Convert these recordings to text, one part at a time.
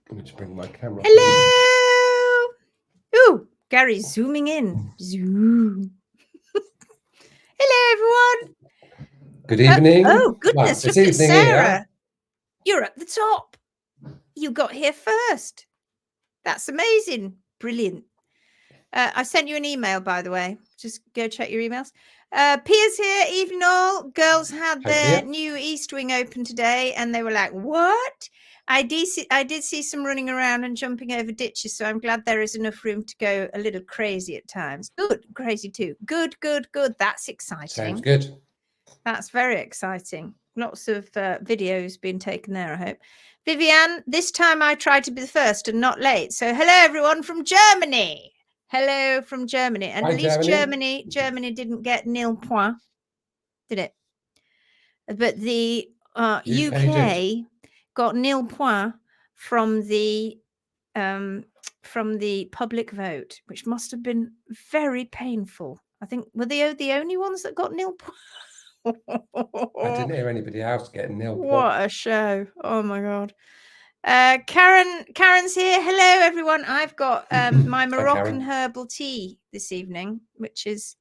Let me just bring my camera. Hello. Ooh, Gary's zooming in. Zoom. Hello, everyone. Good evening. Oh, goodness. Well, Look at Sarah. Here. You're at the top. You got here first. That's amazing. Brilliant. I sent you an email, by the way. Just go check your emails. Pia's here. Evening all. Girls had their new East Wing open today, and they were like, what? I did see some running around and jumping over ditches, so I'm glad there is enough room to go a little crazy at times. Good. Crazy too. Good. That's exciting. Sounds good. That's very exciting. Lots of videos being taken there, I hope. Vivian, this time I tried to be the first and not late. So hello, everyone from Germany. Hello from Germany. And Hi, at least Germany didn't get nil point, did it? But the UK got nil point from the public vote, which must have been very painful. I think were they the only ones that got nil point? I didn't hear anybody else getting nil point. What a show. Oh my God. Karen's here. Hello, everyone. I've got my Moroccan herbal tea this evening, which is...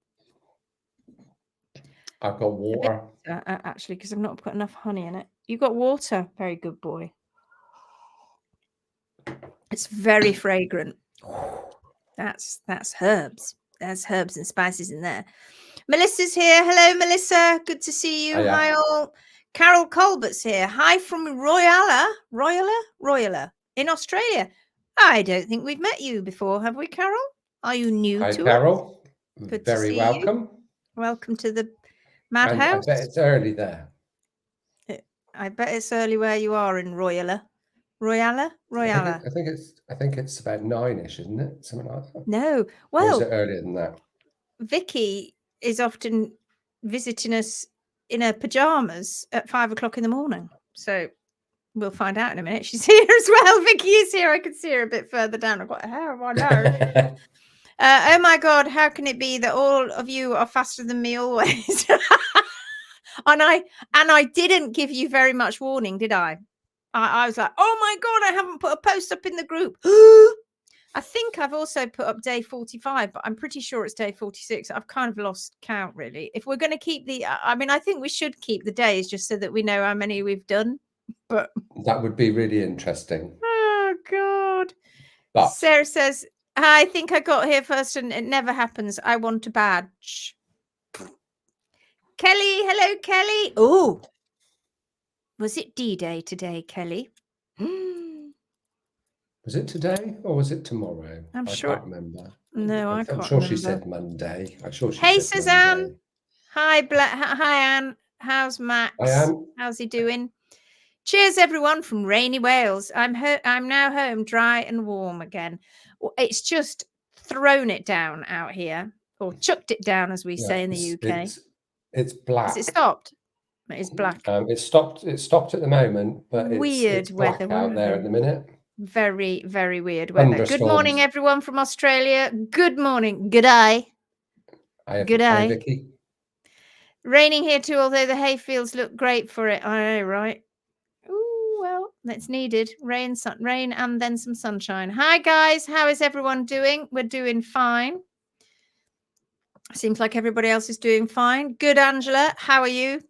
I've got water. Actually, because I've not put enough honey in it. You got water. Very good boy. It's very fragrant. That's herbs. There's herbs and spices in there. Melissa's here. Hello, Melissa. Good to see you. Hi, all. Carol Colbert's here. Hi from Royala in Australia. I don't think we've met you before, have we, Carol? Are you new to us? Hi, Carol. Good Very welcome. Welcome to the madhouse. I bet it's early there. I bet it's early where you are in Royala. I think it's about 9ish, isn't it? Something like that. No. Well, or is it earlier than that? Vicky is often visiting us in her pajamas at 5 o'clock in the morning. So we'll find out in a minute. She's here as well. Vicky is here. I can see her a bit further down. I've got her hair on my nose. Oh my God, how can it be that all of you are faster than me always? and I didn't give you very much warning, did I? I was like, oh my God, I haven't put a post up in the group. I think I've also put up day 45, but I'm pretty sure it's day 46. I've kind of lost count, really. If we're going to keep I think we should keep the days just so that we know how many we've done. But that would be really interesting. Oh God. But Sarah says, I think I got here first and it never happens. I want a badge. Kelly, hello, Kelly. Oh, was it D-Day today, Kelly? Was it today or was it tomorrow? I can't remember. No, I can't remember. I'm sure she said Monday. Hey, Suzanne. Monday. Hi, Anne. How's Max? Hi, Anne. How's he doing? Cheers, everyone from rainy Wales. I'm now home, dry and warm again. It's just thrown it down out here, or chucked it down, as we say in the UK. It's black. Has it stopped? It is black. It stopped at the moment, but weird it's black weather out there at the minute. Very, very weird weather. Good morning, everyone from Australia. Good morning. Good day. Good day, Vicky. Raining here too, although the hay fields look great for it. I know, right? Oh, well, that's needed. Rain and then some sunshine. Hi, guys. How is everyone doing? We're doing fine. Seems like everybody else is doing fine. Good, Angela. How are you?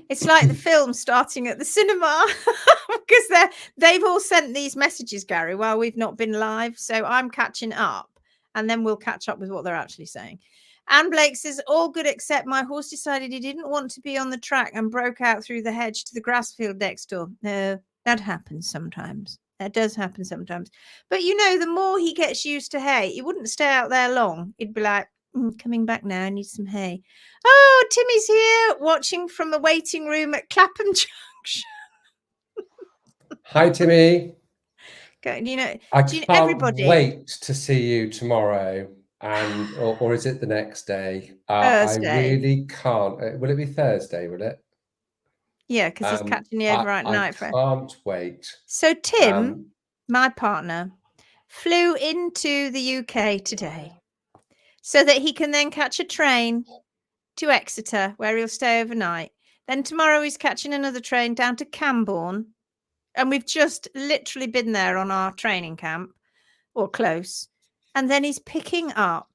It's like the film starting at the cinema because they've all sent these messages, Gary, while we've not been live. So I'm catching up and then we'll catch up with what they're actually saying. Anne Blake says, all good except my horse decided he didn't want to be on the track and broke out through the hedge to the grass field next door. No, that happens sometimes. That does happen sometimes. But, you know, the more he gets used to hay, he wouldn't stay out there long. He'd be like, coming back now, I need some hay. Oh, Timmy's here watching from the waiting room at Clapham Junction. Hi, Timmy. I can't wait to see you tomorrow. Or is it the next day? Thursday. I really can't. Will it be Thursday? Will it? Yeah, because he's catching you over at night. I can't wait. So Tim, my partner, flew into the UK today so that he can then catch a train to Exeter, where he'll stay overnight. Then tomorrow he's catching another train down to Camborne, And we've just literally been there on our training camp or close. And then he's picking up.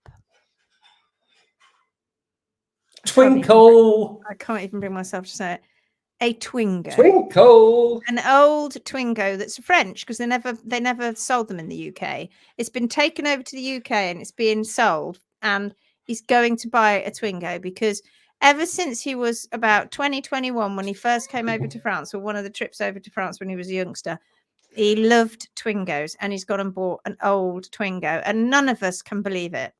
Twinkle. I can't even bring myself to say it. A Twingo. Twinkle. An old Twingo that's French, because they never sold them in the UK. It's been taken over to the UK and it's being sold. And he's going to buy a Twingo because ever since he was about 2021, when he first came over to France, or one of the trips over to France when he was a youngster, he loved Twingos and he's gone and bought an old Twingo. And none of us can believe it.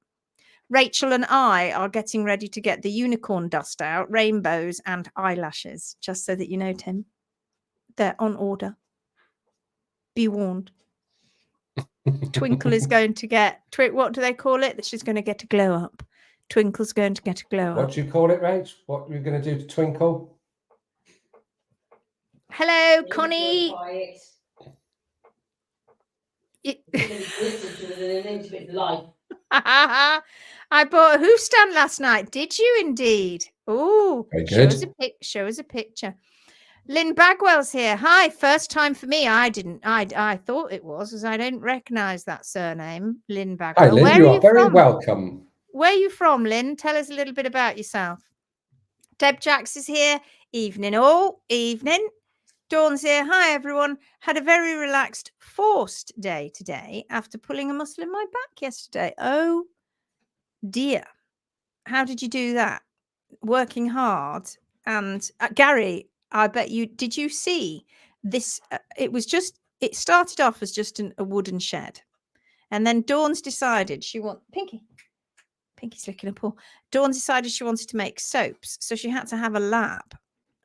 Rachel and I are getting ready to get the unicorn dust out, rainbows and eyelashes, just so that you know, Tim. They're on order. Be warned. Twinkle is going to get, what do they call it? She's going to get a glow up. Twinkle's going to get a glow up. What do you call it, Rach? What are you going to do to Twinkle? Hello, Connie. I bought a hoof stand last night. Did you indeed? Oh, show us a picture. Lynn Bagwell's here. Hi, first time for me. I thought it was, as I don't recognise that surname, Lynn Bagwell. Hi, Lynn. You are very welcome. Where are you from, Lynn? Tell us a little bit about yourself. Deb Jacks is here. Evening all. Evening. Dawn's here. Hi, everyone. Had a very relaxed, forced day today after pulling a muscle in my back yesterday. Oh, dear. How did you do that? Working hard. And Gary, I bet you, did you see this? It started off as just a wooden shed. And then Dawn's decided Pinky's licking a paw. Dawn decided she wanted to make soaps. So she had to have a lab,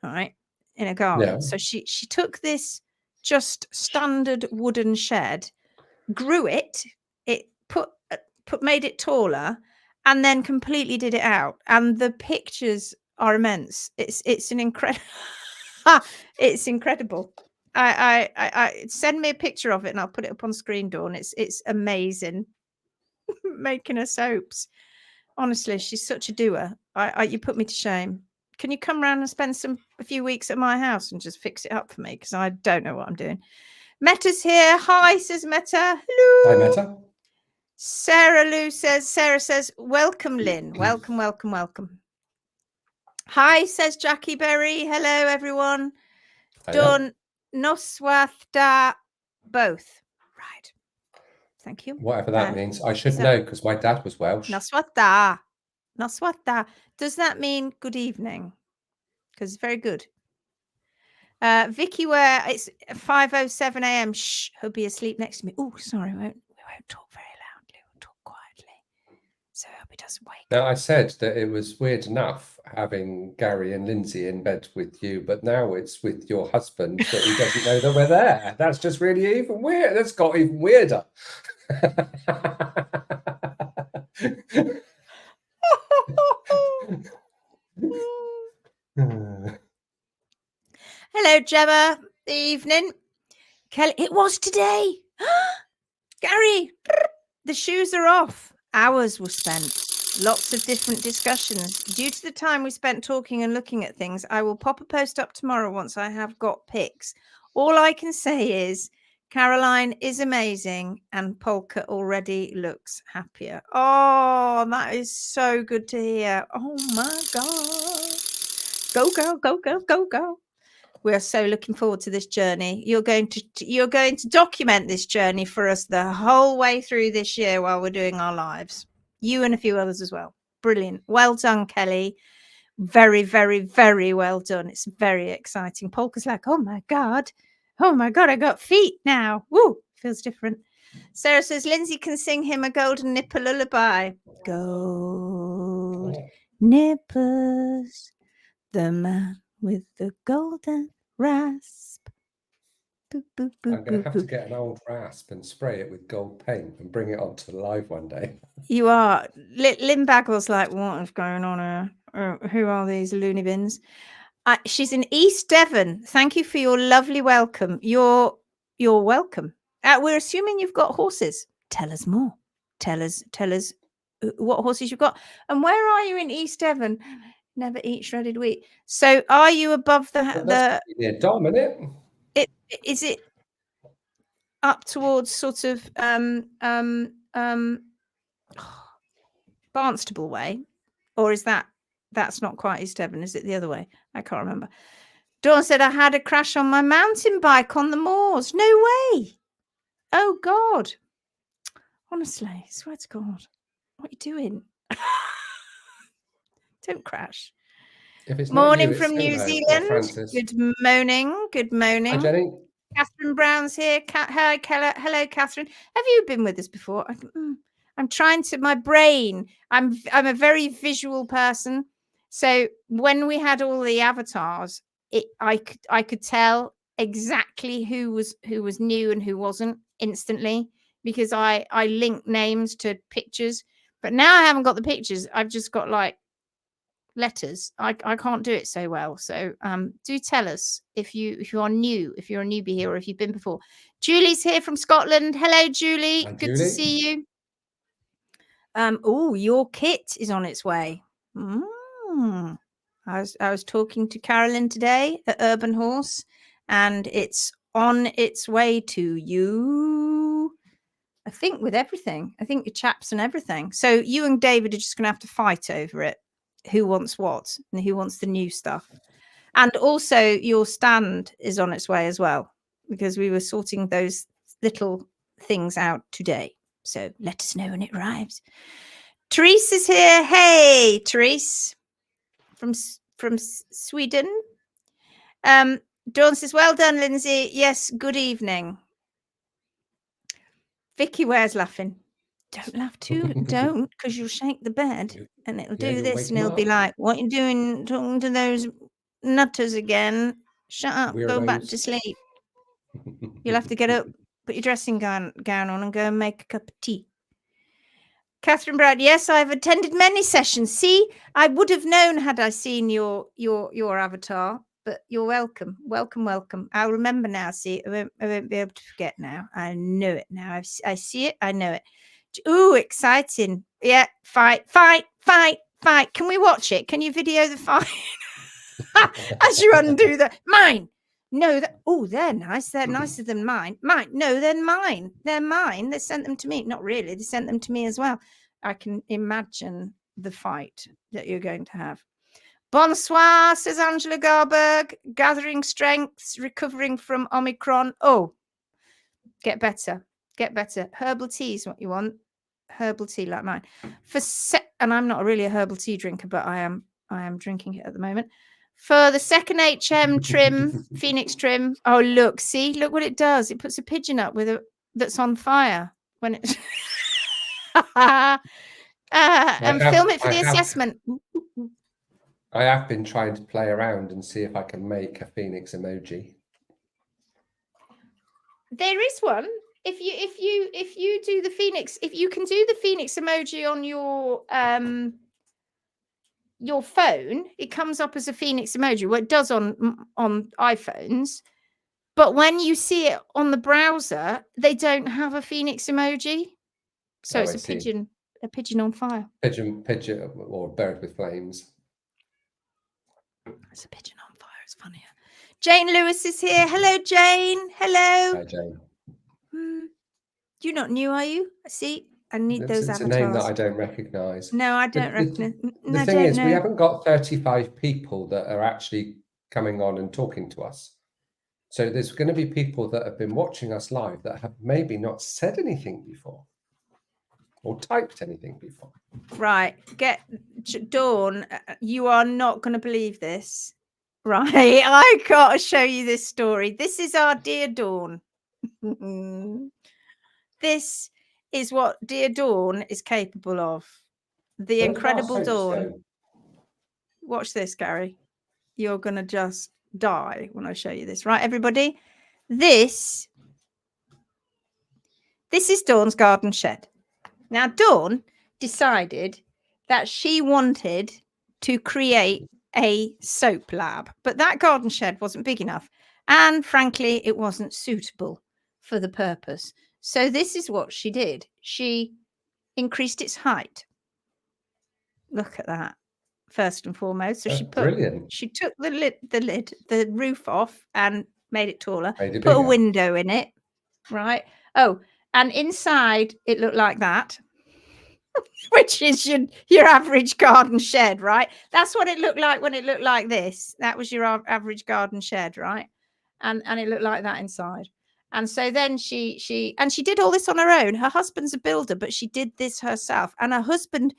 all right, in a garden. Yeah. So she took this just standard wooden shed, grew it, made it taller, and then completely did it out. And the pictures are immense. It's an incredible. It's incredible. I send me a picture of it and I'll put it up on screen, Dawn. It's amazing. Making her soaps. Honestly, she's such a doer. You put me to shame. Can you come around and spend a few weeks at my house and just fix it up for me? Because I don't know what I'm doing. Meta's here. Hi, says Meta. Hello. Hi, Meta. Sarah says, welcome, Lynn. Welcome, welcome, welcome. Hi, says Jackie Berry. Hello, everyone. Dawn Noswathda both. Right. Thank you. Whatever that means. I should know because my dad was Welsh. Noswathda. Noswathda. Does that mean good evening? Because it's very good. Vicky, where it's 5:07 a.m. Shh, he'll be asleep next to me. Oh, sorry, we won't talk very loudly. We'll talk quietly. So I hope he doesn't wake up. Now, I said that it was weird enough having Gary and Lindsay in bed with you, but now it's with your husband that he doesn't know that we're there. That's just really even weird. That's got even weirder. Hello, Gemma. Evening. Kelly, it was today. Gary, the shoes are off. Hours were spent. Lots of different discussions. Due to the time we spent talking and looking at things, I will pop a post up tomorrow once I have got pics. All I can say is Caroline is amazing and Polka already looks happier. Oh, that is so good to hear. Oh my God. Go, girl, go, girl, go, girl. We are so looking forward to this journey. You're going to document this journey for us the whole way through this year while we're doing our lives. You and a few others as well. Brilliant. Well done, Kelly. Very, very, very well done. It's very exciting. Polka's like, oh my God, I got feet now. Woo, feels different. Sarah says Lindsay can sing him a golden nipple lullaby. Gold nipples, the man with the golden rasp. Boop, boop, boop, I'm going to have to get an old rasp and spray it with gold paint and bring it onto the live one day. You are. Lynn Bagwell's like, what is going on here? Who are these loony bins? She's in East Devon. Thank you for your lovely welcome. You're welcome. We're assuming you've got horses. Tell us more. Tell us what horses you've got. And where are you in East Devon? Never eat shredded wheat. So are you above the near Dom, isn't it? Is it up towards sort of Barnstable way, or is that's not quite East Devon? Is it the other way? I can't remember. Dawn said I had a crash on my mountain bike on the moors. No way. Oh God. Honestly, I swear to God. What are you doing? Don't crash. If it's Morning not you, from New it's Zealand. Francis. Good morning. Good morning. Hi, Jenny. Catherine Brown's here. Hi, Keller. Hello, Catherine. Have you been with us before? I'm trying to. My brain. I'm a very visual person. So when we had all the avatars, I could tell exactly who was new and who wasn't instantly, because I link names to pictures. But now I haven't got the pictures. I've just got like letters. I can't do it so well. So do tell us if you are new, if you're a newbie here, or if you've been before. Julie's here from Scotland. Hello, Julie. Hi, Good Julie. to see you. Oh, your kit is on its way. I was talking to Carolyn today at Urban Horse, and it's on its way to you. I think with everything. I think your chaps and everything. So you and David are just going to have to fight over it. Who wants what and who wants the new stuff. And also your stand is on its way as well, because we were sorting those little things out today. So let us know when it arrives. Therese is here. Hey, Therese from Sweden. Dawn says, well done, Lindsay. Yes, good evening. Vicky Ware's laughing. Don't laugh too, don't, because you'll shake the bed and it'll do this and it'll be like, what are you doing talking to those nutters again? Shut up, Weirdos. Go back to sleep. You'll have to get up, put your dressing gown on and go and make a cup of tea. Catherine Brad, yes, I've attended many sessions. See, I would have known had I seen your avatar, but you're welcome. Welcome. I'll remember now. See, I won't be able to forget now. I know it now. I see it. I know it. Ooh, exciting. Yeah, fight. Can we watch it? Can you video the fight? As you undo that. Mine. No, they're nice. They're nicer than mine. No, they're mine. They're mine. They sent them to me. Not really. They sent them to me as well. I can imagine the fight that you're going to have. Bonsoir, says Angela Garberg. Gathering strengths, recovering from Omicron. Oh, get better. Herbal tea is what you want. Herbal tea like mine. And I'm not really a herbal tea drinker, but I am drinking it at the moment. For the second HM trim, Phoenix trim. Oh, look what it does. It puts a pigeon up that's on fire when it and film it for the assessment. I have been trying to play around and see if I can make a Phoenix emoji. There is one. If you do the Phoenix, if you can do the Phoenix emoji on your phone, it comes up as a Phoenix emoji. Well, it does on iPhones, but when you see it on the browser, they don't have a Phoenix emoji. So it's a pigeon on fire. Pigeon, or bird with flames. It's a pigeon on fire. It's funnier. Jane Lewis is here. Hello, Jane. Hello. Hi, Jane. You're not new, are you? See, I need those avatars. It's a name that I don't recognise. No, I don't recognise. The thing is, we haven't got 35 people that are actually coming on and talking to us. So there's going to be people that have been watching us live that have maybe not said anything before or typed anything before. Right. Dawn, you are not going to believe this. Right. I got to show you this story. This is our dear Dawn. This is what dear Dawn is capable of. The incredible Dawn. Watch this, Gary. You're going to just die when I show you this. Right, everybody? This is Dawn's garden shed. Now, Dawn decided that she wanted to create a soap lab, but that garden shed wasn't big enough. And frankly, it wasn't suitable for the purpose. So this is what she did. She increased its height. Look at that. First and foremost. So she took the roof off and made it taller, Made it put a bigger. window in it, right? Oh, and inside it looked like that, which is your average garden shed, right? That's what it looked like when it looked like this. That was your average garden shed, right? And it looked like that inside. And so then she did all this on her own. Her husband's a builder, but she did this herself. And her husband,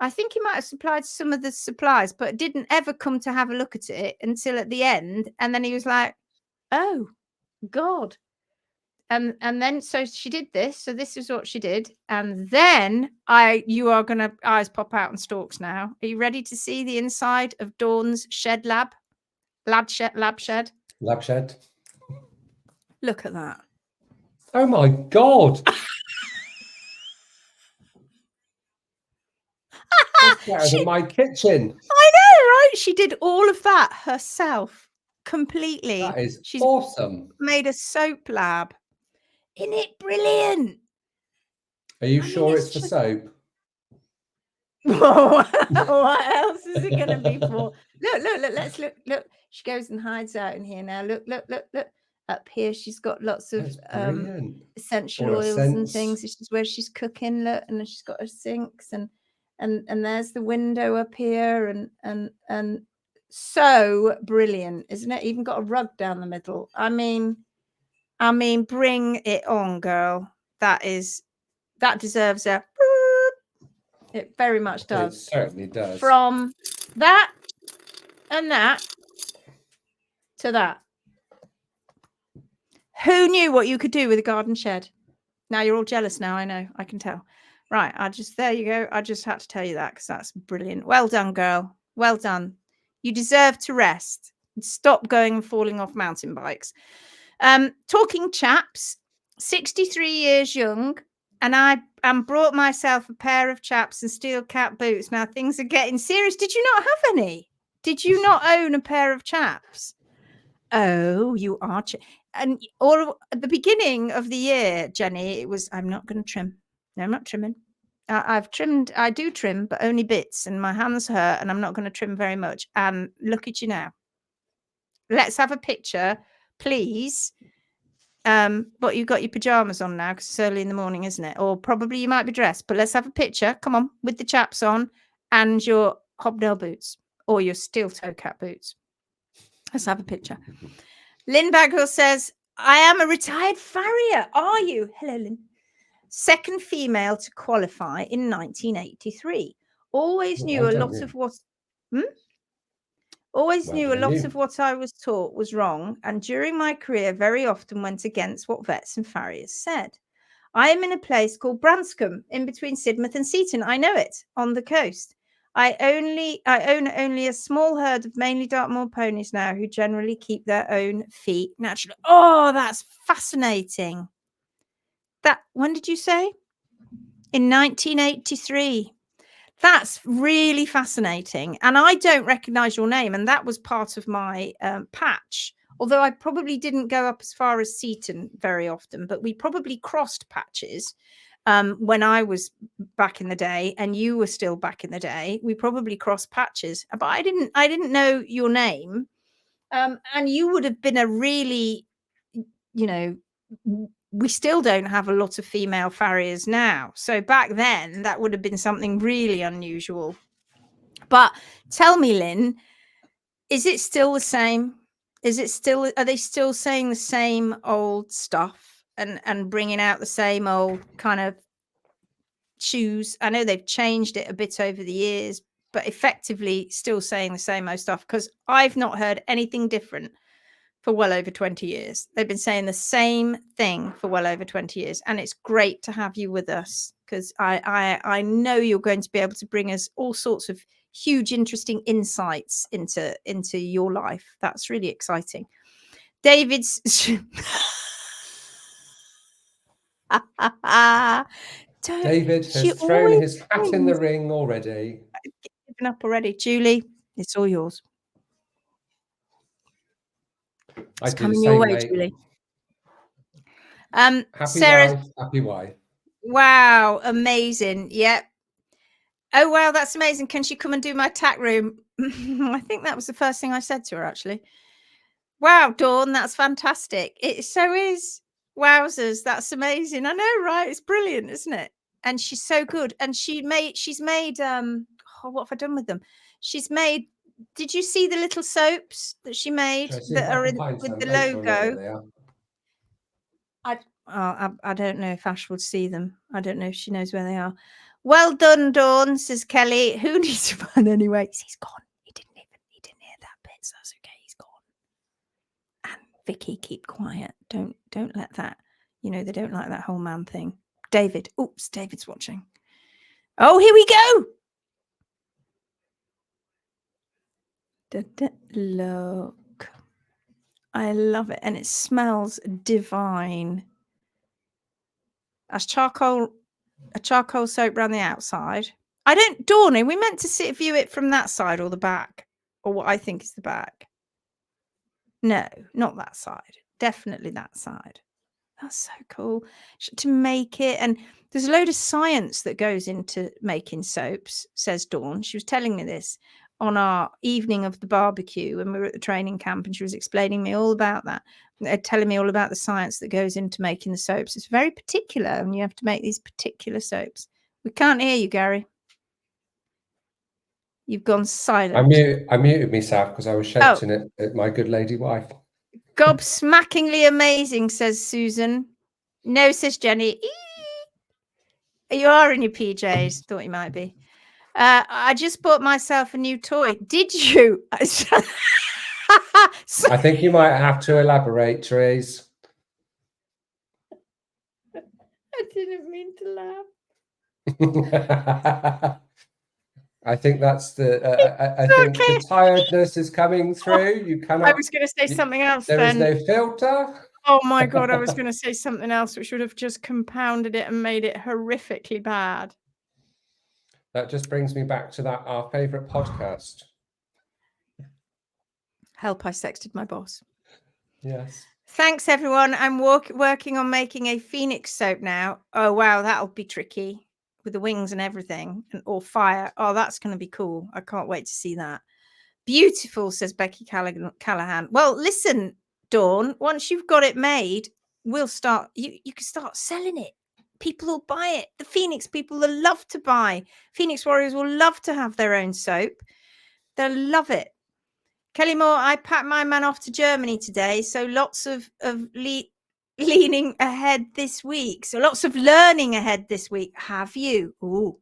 I think he might have supplied some of the supplies, but didn't ever come to have a look at it until at the end. And then he was like, oh God. And then so she did this. So this is what she did. And then you are gonna eyes pop out and stalks now. Are you ready to see the inside of Dawn's lab shed? Lab shed. Look at that. Oh my God. That's better than my kitchen. I know, right? She did all of that herself, completely. That is She's awesome. made a soap lab. Isn't it brilliant? Are you sure it's for soap? What else is it going to be for? Look, let's look. She goes and hides out in here now. Look. Up here, she's got lots of essential oils and things. This is where she's cooking. Look, and she's got her sinks and there's the window up here and so brilliant, isn't it? Even got a rug down the middle. I mean, bring it on, girl. That deserves a. It very much does. It certainly does. From that and that to that. Who knew what you could do with a garden shed? Now you're all jealous now, I know. I can tell. Right, there you go. I just had to tell you that because that's brilliant. Well done, girl. Well done. You deserve to rest. Stop going and falling off mountain bikes. Talking chaps, 63 years young, and I brought myself a pair of chaps and steel cap boots. Now things are getting serious. Did you not have any? Did you not own a pair of chaps? Oh, you are. And all at the beginning of the year, Jenny, it was, I'm not going to trim. No, I'm not trimming. I've trimmed. I do trim, but only bits, and my hands hurt, and I'm not going to trim very much. And look at you now. Let's have a picture, please. But you've got your pajamas on now because it's early in the morning, isn't it? Or probably you might be dressed. But let's have a picture. Come on, with the chaps on and your hobnail boots or your steel toe cap boots. Let's have a picture. Lynn Bagwell says, I am a retired farrier. Are you? Hello, Lynn. Second female to qualify in 1983. Always knew a lot of what... Always knew a lot of what I was taught was wrong, and during my career very often went against what vets and farriers said. I am in a place called Branscombe, in between Sidmouth and Seaton. I know it, on the coast. I own only a small herd of mainly Dartmoor ponies now who generally keep their own feet naturally. Oh, that's fascinating. When did you say? In 1983. That's really fascinating. And I don't recognize your name. And that was part of my patch. Although I probably didn't go up as far as Seaton very often, but we probably crossed patches when I was back in the day and you were still back in the day. We probably crossed patches, but I didn't know your name. And you would have been a really, we still don't have a lot of female farriers now. So back then that would have been something really unusual. But tell me, Lynn, is it still the same? Are they still saying the same old stuff and bringing out the same old kind of shoes? I know they've changed it a bit over the years, but effectively still saying the same old stuff, because I've not heard anything different for well over 20 years. They've been saying the same thing for well over 20 years. And it's great to have you with us, because I know you're going to be able to bring us all sorts of huge, interesting insights into your life. That's really exciting. David has thrown his hat in the ring already. Given up already. Julie, it's all yours. It's coming your way, mate. Julie. Happy Sarah, happy wife. Wow, amazing. Yep. Oh, wow, that's amazing. Can she come and do my tack room? I think that was the first thing I said to her, actually. Wow, Dawn, that's fantastic. It so is. Wowzers, that's amazing. I know, right? It's brilliant, isn't it? And she's so good. And she's made what have I done with them? She's made, did you see the little soaps that she made Shall I see that if I are can in find with some? the Make sure I know where logo? they are. I don't know if Ash would see them. I don't know if she knows where they are. Well done, Dawn, says Kelly. Who needs to run anyway? He's gone. He didn't hear that bit, so that's okay. He's gone. And Vicky, keep quiet. Don't let that. You know, they don't like that whole man thing. David. Oops, David's watching. Oh, here we go. Look. I love it. And it smells divine. That's a charcoal soap around the outside. I don't, Dawn, are we meant to view it from that side or the back? Or what I think is the back? No, not that side. Definitely that side. That's so cool. To make it, and there's a load of science that goes into making soaps, says Dawn. She was telling me this on our evening of the barbecue when we were at the training camp, and she was explaining me all about that. They're telling me all about the science that goes into making the soaps. It's very particular, and you have to make these particular soaps. We can't hear you, Gary. You've gone silent. I muted myself because I was shouting at my good lady wife. Gobsmackingly amazing, says Susan. No, says Jenny. You are in your PJs. Thought you might be. I just bought myself a new toy. Did you? I think you might have to elaborate, Therese. I didn't mean to laugh. I think that's the. I think the tiredness is coming through. You cannot. I was going to say something else. There is no filter. Oh my God! I was going to say something else, which would have just compounded it and made it horrifically bad. That just brings me back to our favorite podcast. Help! I sexted my boss. Yes. Thanks, everyone. I'm working on making a phoenix soap now. Oh wow, that'll be tricky with the wings and everything, or fire. Oh, that's going to be cool. I can't wait to see that. Beautiful, says Becky Callahan. Well, listen, Dawn, once you've got it made, we'll start. You can start selling it. People will buy it. The Phoenix people will love to buy. Phoenix Warriors will love to have their own soap. They'll love it. Kelly Moore, I packed my man off to Germany today, so lots of leaning ahead this week. So lots of learning ahead this week. Have you? Ooh.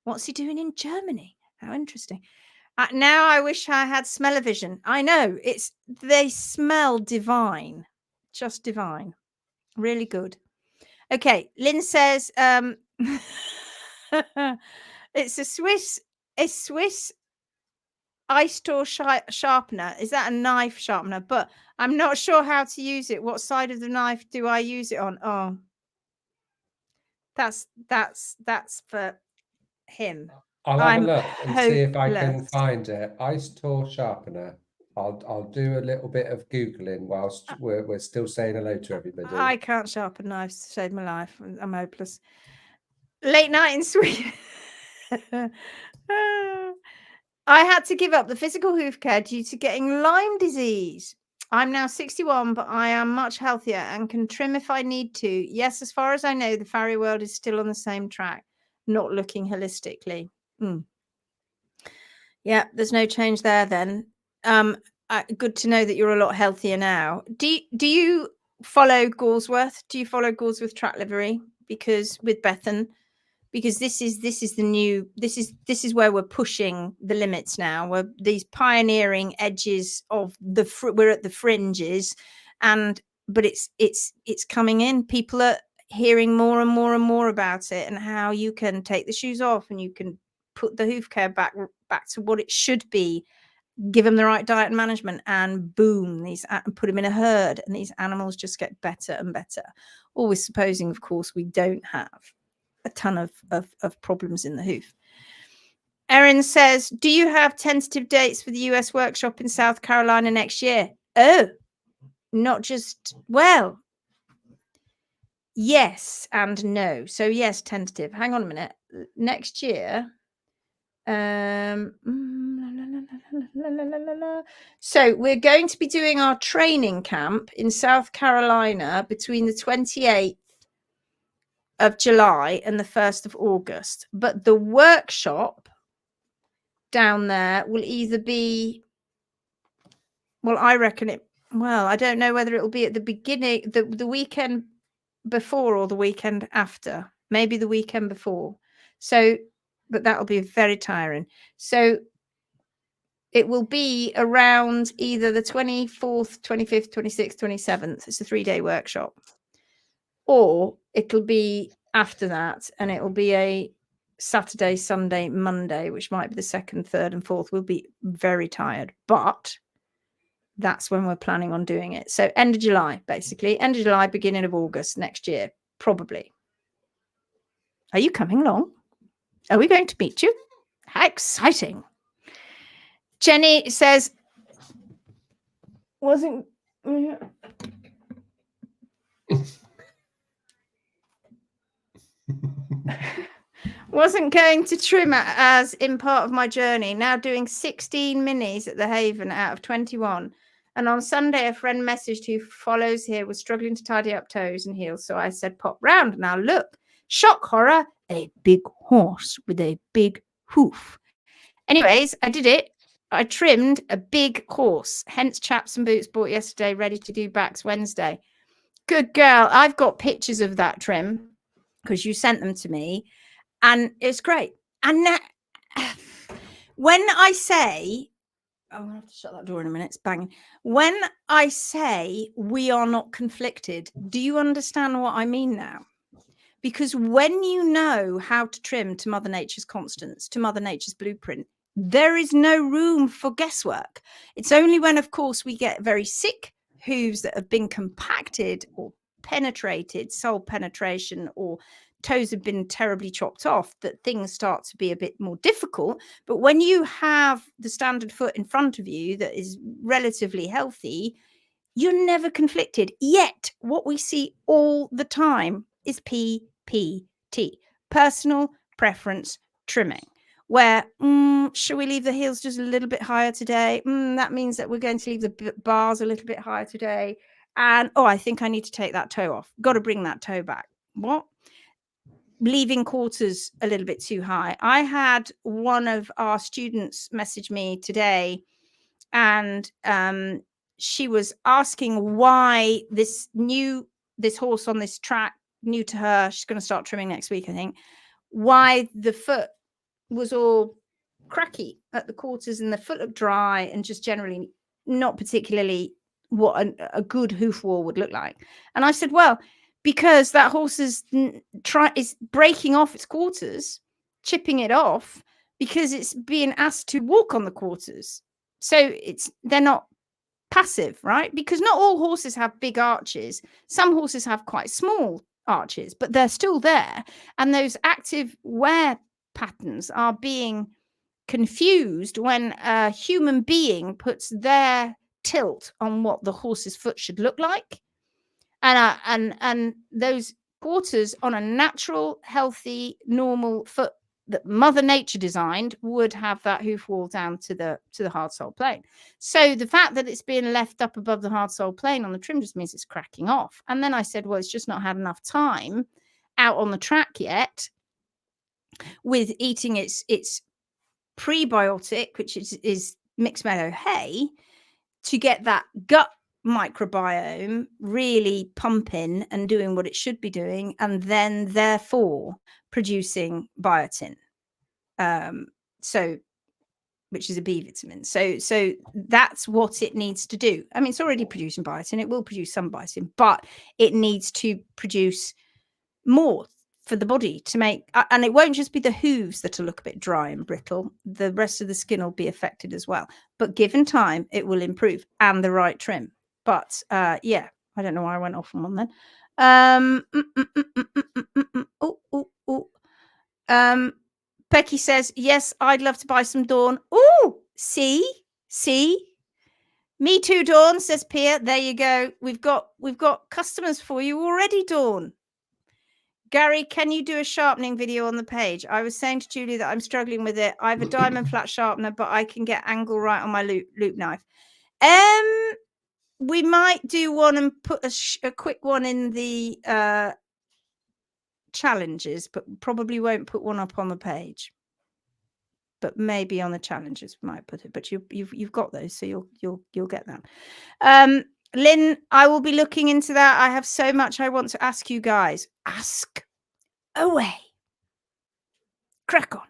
What's he doing in Germany? How interesting. Now I wish I had smell-o-vision. I know, they smell divine. Just divine. Really good. Okay, Lynn says it's a Swiss ice tool sharpener. Is that a knife sharpener? But I'm not sure how to use it. What side of the knife do I use it on? Oh, that's for him. I'll have a look and see if I can find it. Ice tool sharpener. I'll do a little bit of Googling whilst we're still saying hello to everybody. I can't sharpen knives to save my life. I'm hopeless. Late night in Sweden. I had to give up the physical hoof care due to getting Lyme disease. I'm now 61, but I am much healthier and can trim if I need to. Yes, as far as I know, the farrier world is still on the same track, not looking holistically. Yeah, there's no change there then. Good to know that you're a lot healthier now. Do you follow Galsworth? Do you follow Galsworth track livery? Because with Bethan, because this is the new, this is where we're pushing the limits now. We're these pioneering edges of we're at the fringes, but it's coming in. People are hearing more and more and more about it, and how you can take the shoes off and you can put the hoof care back to what it should be. Give them the right diet and management, and boom, put them in a herd, and these animals just get better and better. Always supposing, of course, we don't have a ton of problems in the hoof. Erin says, do you have tentative dates for the US workshop in South Carolina next year? Oh, not just, well, yes and no. So yes, tentative. Hang on a minute. Next year, So we're going to be doing our training camp in South Carolina between the 28th of July and the 1st of August. But the workshop down there will either be, well, I reckon it, well, I don't know whether it will be at the beginning, the weekend before or the weekend after, maybe the weekend before. So, but that'll be very tiring. So it will be around either the 24th, 25th, 26th, 27th. It's a 3-day workshop. Or it'll be after that, and it will be a Saturday, Sunday, Monday, which might be the 2nd, 3rd, and 4th. We'll be very tired, but that's when we're planning on doing it. So end of July, basically. End of July, beginning of August next year, probably. Are you coming along? Are we going to meet you? How exciting. Jenny says, wasn't going to trim as in part of my journey. Now doing 16 minis at the Haven out of 21. And on Sunday, a friend messaged who follows here was struggling to tidy up toes and heels. So I said, pop round. Now look, shock horror, a big horse with a big hoof. Anyways, I did it. I trimmed a big horse, hence chaps and boots bought yesterday, ready to do backs Wednesday. Good girl. I've got pictures of that trim because you sent them to me, and it's great. And now, when I say, I'm going to have to shut that door in a minute, it's banging. When I say we are not conflicted, do you understand what I mean now? Because when you know how to trim to Mother Nature's constants, to Mother Nature's blueprint, there is no room for guesswork. It's only when, of course, we get very sick hooves that have been compacted or penetrated, sole penetration, or toes have been terribly chopped off, that things start to be a bit more difficult. But when you have the standard foot in front of you that is relatively healthy, you're never conflicted. Yet what we see all the time is PPT, personal preference trimming, where should we leave the heels just a little bit higher today? That means that we're going to leave the bars a little bit higher today. And I think I need to take that toe off. Got to bring that toe back. What? Leaving quarters a little bit too high. I had one of our students message me today, and she was asking why this horse on this track, new to her, she's going to start trimming next week, I think, why the foot was all cracky at the quarters and the foot looked dry and just generally not particularly what a good hoof wall would look like. And I said, well, because that horse is breaking off its quarters, chipping it off, because it's being asked to walk on the quarters. So they're not passive, right? Because not all horses have big arches. Some horses have quite small arches, but they're still there. And those active wear patterns are being confused when a human being puts their tilt on what the horse's foot should look like. And those quarters on a natural, healthy, normal foot that Mother Nature designed would have that hoof wall down to the hard sole plane. So the fact that it's being left up above the hard sole plane on the trim just means it's cracking off. And then I said, well, it's just not had enough time out on the track yet with eating its prebiotic, which is mixed meadow hay, to get that gut microbiome really pumping and doing what it should be doing, and then therefore producing biotin, which is a B vitamin. So that's what it needs to do. I mean, it's already producing biotin. It will produce some biotin, but it needs to produce more for the body to make, and it won't just be the hooves that'll look a bit dry and brittle. The rest of the skin will be affected as well. But given time, it will improve, and the right trim. But yeah, I don't know why I went off on one then. Becky says, yes, I'd love to buy some Dawn. Oh, see, me too, Dawn, says Pia. There you go. We've got customers for you already, Dawn. Gary, can you do a sharpening video on the page? I was saying to Julie that I'm struggling with it. I have a diamond flat sharpener, but I can get angle right on my loop knife. We might do one and put a quick one in the challenges, but probably won't put one up on the page. But maybe on the challenges we might put it. But you've got those, so you'll get that. Lynn, I will be looking into that. I have so much I want to ask you guys. Ask away. Crack on.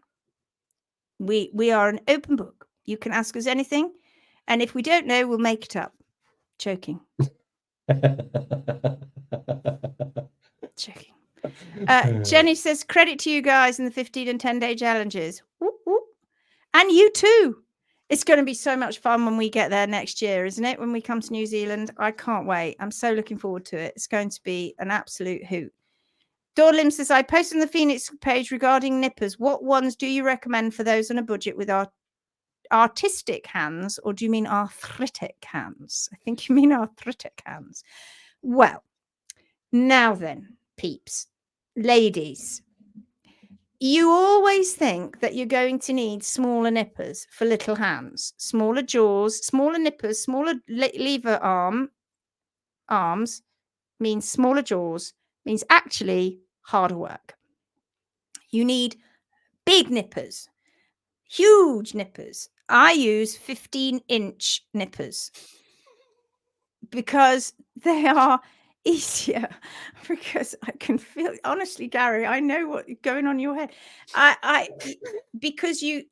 We are an open book. You can ask us anything, and if we don't know, we'll make it up. Joking. Joking. Jenny says, credit to you guys in the 15 and 10-day challenges. Whoop, whoop. And you too. It's going to be so much fun when we get there next year, isn't it? When we come to New Zealand. I can't wait. I'm so looking forward to it. It's going to be an absolute hoot. Dorlim says, I posted on the Phoenix page regarding nippers. What ones do you recommend for those on a budget with our artistic hands, or do you mean arthritic hands? I think you mean arthritic hands. Well, now then, peeps, ladies, you always think that you're going to need smaller nippers for little hands, smaller jaws, smaller nippers, smaller lever arms means smaller jaws, means actually harder work. You need big nippers, huge nippers. I use 15-inch nippers because they are easier, because I can feel, honestly, Gary, I know what's going on in your head. Because you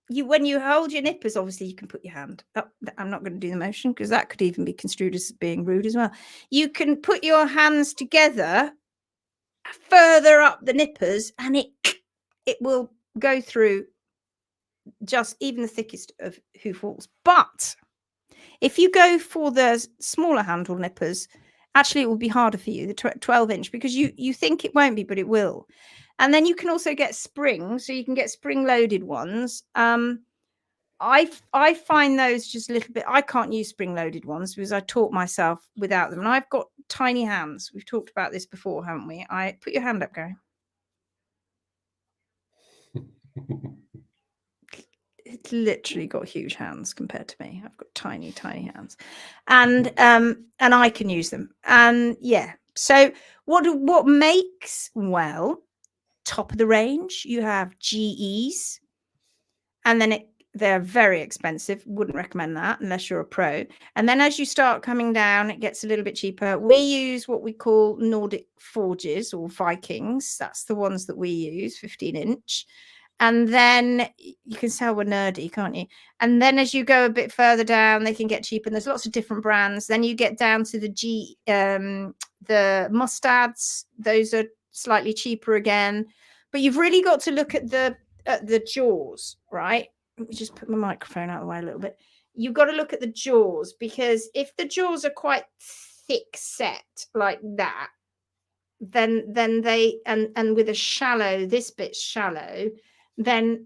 when you hold your nippers, obviously you can put your hand up. I'm not going to do the motion because that could even be construed as being rude as well. You can put your hands together further up the nippers, and it will go through just even the thickest of hoof walls. But if you go for the smaller handle nippers, actually it will be harder for you, the 12-inch, because you think it won't be, but it will. And then you can also get springs, so you can get spring-loaded ones. I find those just a little bit. I can't use spring-loaded ones because I taught myself without them, and I've got tiny hands. We've talked about this before, haven't we? Put your hand up, Gary. It's literally got huge hands compared to me. I've got tiny hands, and I can use them. And yeah, so what makes, well, top of the range, you have GEs, and then they're very expensive. Wouldn't recommend that unless you're a pro. And then as you start coming down, it gets a little bit cheaper. We use what we call Nordic Forges or Vikings. That's the ones that we use, 15-inch. And then you can tell we're nerdy, can't you? And then as you go a bit further down, they can get cheaper. And there's lots of different brands. Then you get down to the mustads. Those are slightly cheaper again. But you've really got to look at the jaws, right? Let me just put my microphone out of the way a little bit. You've got to look at the jaws, because if the jaws are quite thick set like that, then they and with a shallow, this bit's shallow, then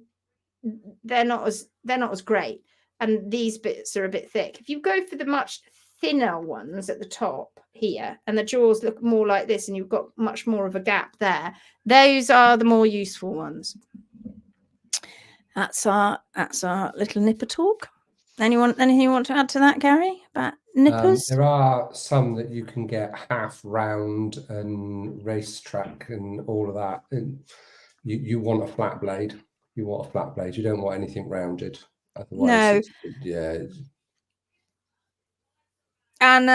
they're not as great, and these bits are a bit thick. If you go for the much thinner ones at the top here, and the jaws look more like this, and you've got much more of a gap there, those are the more useful ones. That's our little nipper talk. Anything you want to add to that, Gary, about nippers? There are some that you can get half round and racetrack and all of that. And you want a flat blade. You want a flat blade. You don't want anything rounded. Otherwise, no. Yeah. And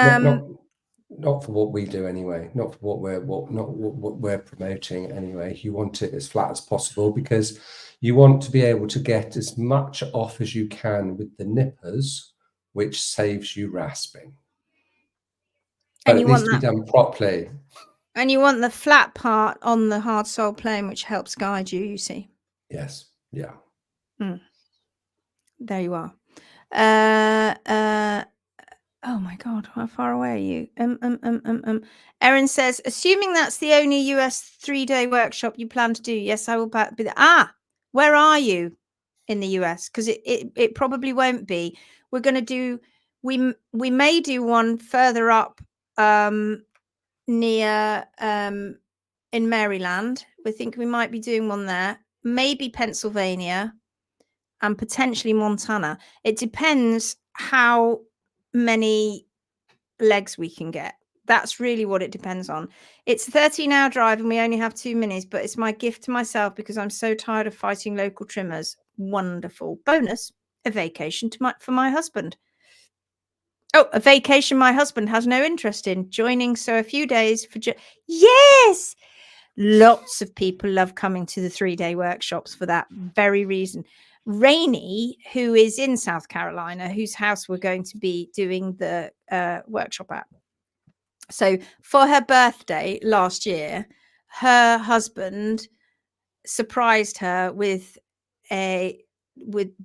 not for what we do anyway. Not for what we're promoting anyway. You want it as flat as possible, because you want to be able to get as much off as you can with the nippers, which saves you rasping. But it needs to be done properly. And you want the flat part on the hard sole plane, which helps guide you, you see. Yes. Yeah. There you are. Oh my God, how far away are you? Erin says, assuming that's the only US 3-day workshop you plan to do, yes, I will be there. Where are you in the US? Because it probably won't be. We're going to do, we may do one further up near in Maryland. We think we might be doing one there, maybe Pennsylvania, and potentially Montana. It depends how many legs we can get. That's really what it depends on. It's a 13-hour drive and we only have 2 minis, but it's my gift to myself because I'm so tired of fighting local trimmers. Wonderful. Bonus, a vacation for my husband. Oh, a vacation my husband has no interest in joining. So a few days for yes. Lots of people love coming to the 3-day workshops for that very reason. Rainey, who is in South Carolina, whose house we're going to be doing the workshop at. So for her birthday last year, her husband surprised her with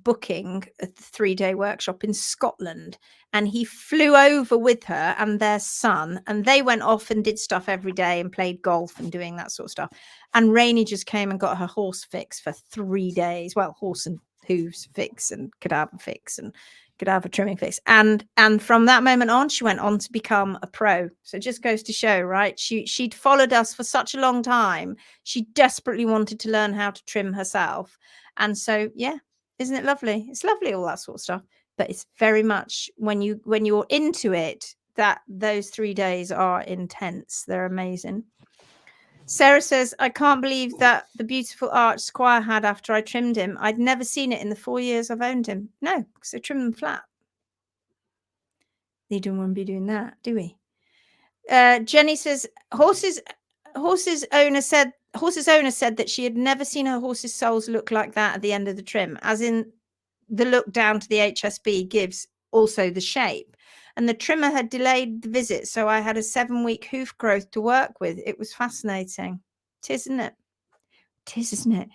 booking a 3-day workshop in Scotland, and he flew over with her and their son, and they went off and did stuff every day and played golf and doing that sort of stuff. And Rainey just came and got her horse fix for 3 days. Well, horse and hooves fix and cadaver fix and cadaver trimming fix. And from that moment on, she went on to become a pro. So it just goes to show, right? She'd followed us for such a long time. She desperately wanted to learn how to trim herself. And so, yeah, isn't it lovely? It's lovely, all that sort of stuff. But it's very much when you're into it, that those 3 days are intense. They're amazing. Sarah says, I can't believe that the beautiful arch Squire had after I trimmed him. I'd never seen it in the 4 years I've owned him. No, because I trimmed them flat. You don't want to be doing that, do we? Jenny says, horse's owner said that she had never seen her horse's soles look like that at the end of the trim, as in the look down to the HSB gives also the shape. And the trimmer had delayed the visit, so I had a 7-week hoof growth to work with. It was fascinating. Tis, isn't it? Tis, isn't it?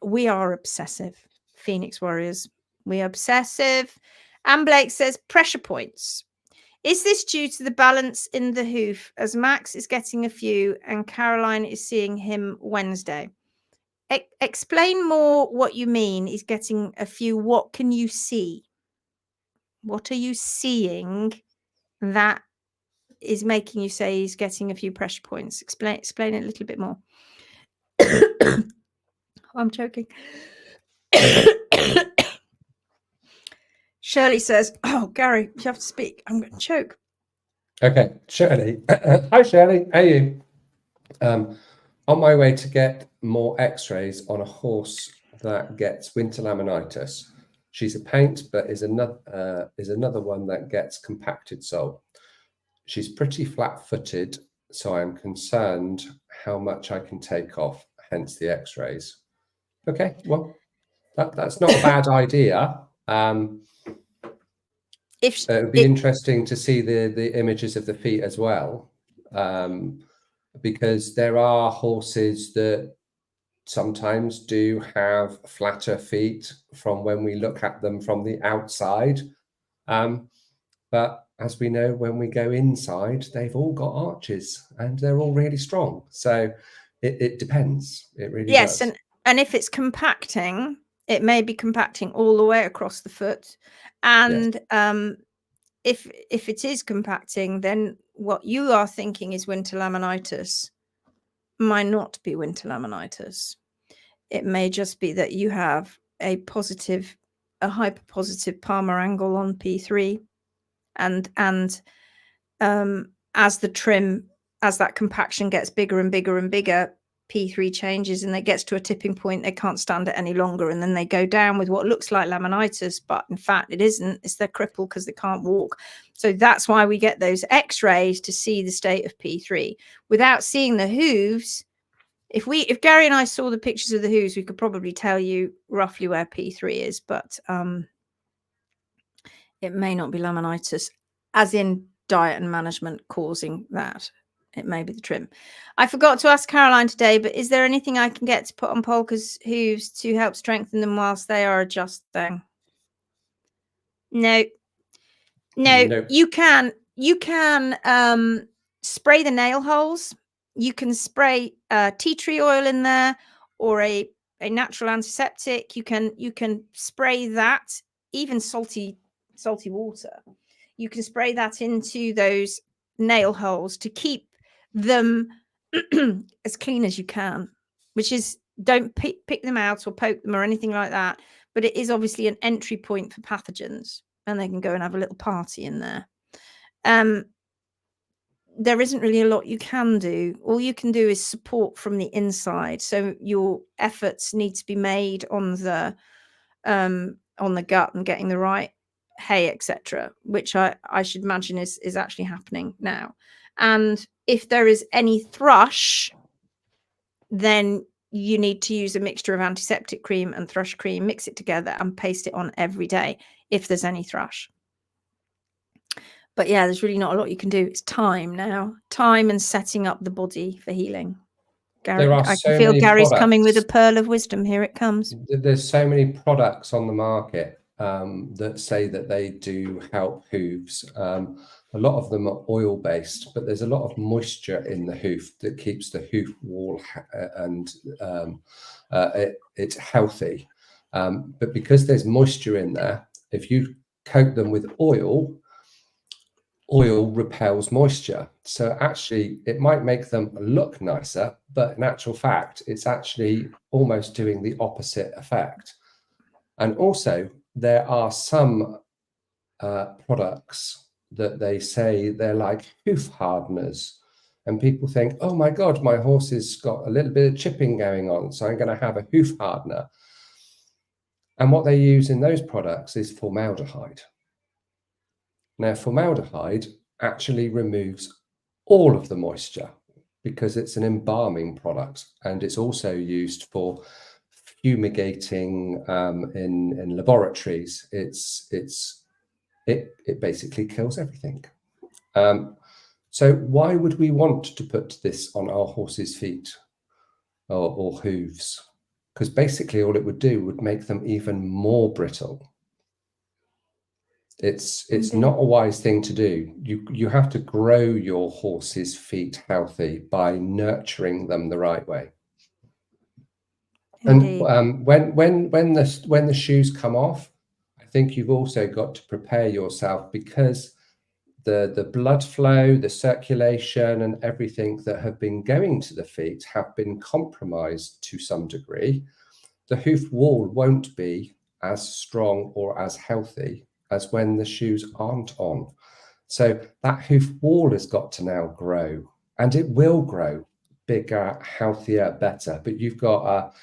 We are obsessive, Phoenix Warriors. We're obsessive. Anne Blake says, pressure points. Is this due to the balance in the hoof, as Max is getting a few and Caroline is seeing him Wednesday? Explain more what you mean. He's getting a few. What can you see? What are you seeing that is making you say he's getting a few pressure points? Explain it a little bit more. I'm choking. Shirley says, oh, Gary, you have to speak. I'm going to choke. Okay, Shirley. Hi, Shirley. How are you? On my way to get more x-rays on a horse that gets winter laminitis. She's a paint, but is another one that gets compacted sole. She's pretty flat-footed, so I'm concerned how much I can take off, hence the x-rays. Okay, well, that's not a bad idea. It would be interesting to see the images of the feet as well, because there are horses that sometimes do have flatter feet from when we look at them from the outside. But as we know, when we go inside, they've all got arches and they're all really strong. So it depends. It really does. Yes, and if it's compacting, it may be compacting all the way across the foot. And yes. If it is compacting, then what you are thinking is winter laminitis might not be winter laminitis. It may just be that you have a hyperpositive palmar angle on P3, and as that compaction gets bigger and bigger and bigger, P3 changes and it gets to a tipping point. They can't stand it any longer, and then they go down with what looks like laminitis, but in fact it isn't. It's they're crippled because they can't walk. So that's why we get those x-rays to see the state of P3. Without seeing the hooves, if Gary and I saw the pictures of the hooves, we could probably tell you roughly where P3 is, but it may not be laminitis, as in diet and management causing that. It may be the trim. I forgot to ask Caroline today, but is there anything I can get to put on Polka's hooves to help strengthen them whilst they are adjusting? No. You can spray the nail holes. You can spray tea tree oil in there, or a natural antiseptic. You can spray that, even salty water. You can spray that into those nail holes to keep them as clean as you can, which is, don't pick them out or poke them or anything like that. But it is obviously an entry point for pathogens, and they can go and have a little party in there. There isn't really a lot you can do. All you can do is support from the inside. So your efforts need to be made on the gut and getting the right hay, etc., which I should imagine is actually happening now. And if there is any thrush, then you need to use a mixture of antiseptic cream and thrush cream, mix it together and paste it on every day if there's any thrush. But yeah, there's really not a lot you can do. It's time now. Time and setting up the body for healing. Gary, I can feel Gary's coming with a pearl of wisdom. Here it comes. There's so many products on the market that say that they do help hooves. A lot of them are oil-based, but there's a lot of moisture in the hoof that keeps the hoof wall and it's healthy. But because there's moisture in there, if you coat them with oil repels moisture. So actually it might make them look nicer, but in actual fact, it's actually almost doing the opposite effect. And also there are some products that they say they're like hoof hardeners. And people think, oh my God, my horse has got a little bit of chipping going on, so I'm going to have a hoof hardener. And what they use in those products is formaldehyde. Now, formaldehyde actually removes all of the moisture because it's an embalming product, and it's also used for fumigating in laboratories. It basically kills everything. So why would we want to put this on our horse's feet or hooves? Because basically all it would do would make them even more brittle. It's not a wise thing to do. You have to grow your horse's feet healthy by nurturing them the right way. Indeed. And when the shoes come off, I think you've also got to prepare yourself, because the blood flow, the circulation, and everything that have been going to the feet have been compromised to some degree. The hoof wall won't be as strong or as healthy as when the shoes aren't on. So that hoof wall has got to now grow, and it will grow bigger, healthier, better. But you've got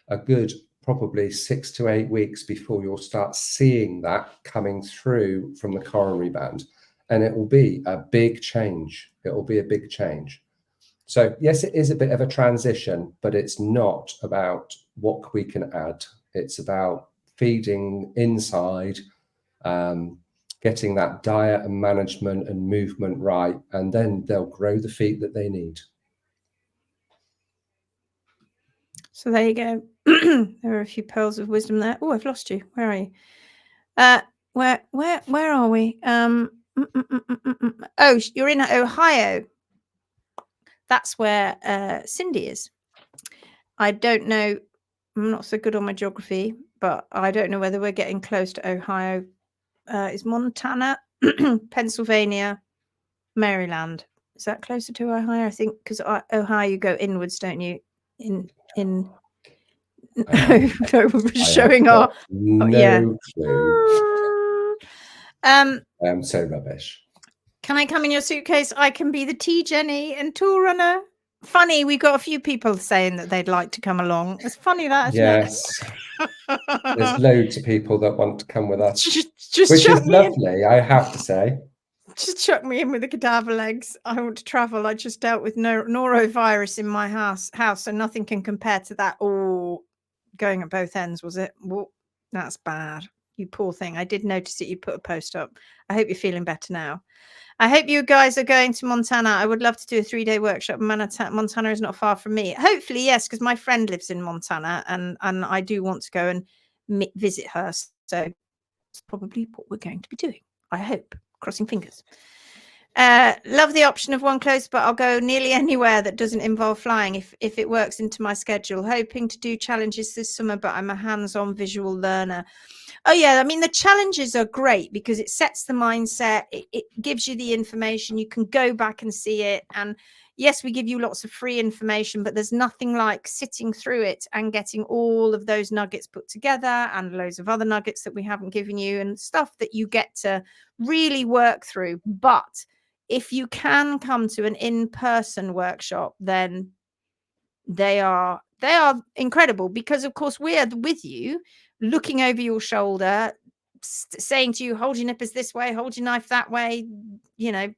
a good probably 6 to 8 weeks before you'll start seeing that coming through from the coronary band. And it will be a big change. It will be a big change. So yes, it is a bit of a transition, but it's not about what we can add. It's about feeding inside, getting that diet and management and movement right, and then they'll grow the feet that they need. So there you go. There are a few pearls of wisdom there. Oh, I've lost you. Where are you? Where are we? Oh, you're in Ohio. That's where Cindy is. I don't know. I'm not so good on my geography, but I don't know whether we're getting close to Ohio. Is Montana, Pennsylvania, Maryland? Is that closer to Ohio? I think, because Ohio, you go inwards, don't you? No, we're showing our no clue. I'm so rubbish. Can I come in your suitcase? I can be the tea Jenny and tour runner. Funny, we've got a few people saying that they'd like to come along. It's funny that, isn't it? There's loads of people that want to come with us, just which is lovely, I have to say. Just chuck me in with the cadaver legs. I want to travel. I just dealt with norovirus in my house, so nothing can compare to that. Oh, going at both ends, was it? Whoa, that's bad. You poor thing. I did notice that you put a post up. I hope you're feeling better now. I hope you guys are going to Montana. I would love to do a 3-day workshop. Montana is not far from me. Hopefully, yes, because my friend lives in Montana, and I do want to go and visit her. So it's probably what we're going to be doing. I hope. Crossing fingers. Love the option of one close, but I'll go nearly anywhere that doesn't involve flying if it works into my schedule. Hoping to do challenges this summer, but I'm a hands-on visual learner. Oh yeah, I mean, the challenges are great because it sets the mindset. It gives you the information. You can go back and see it, and Yes, we give you lots of free information, but there's nothing like sitting through it and getting all of those nuggets put together and loads of other nuggets that we haven't given you and stuff that you get to really work through. But if you can come to an in-person workshop, then they are incredible, because of course we're with you, looking over your shoulder, saying to you, hold your nippers this way, hold your knife that way, you know,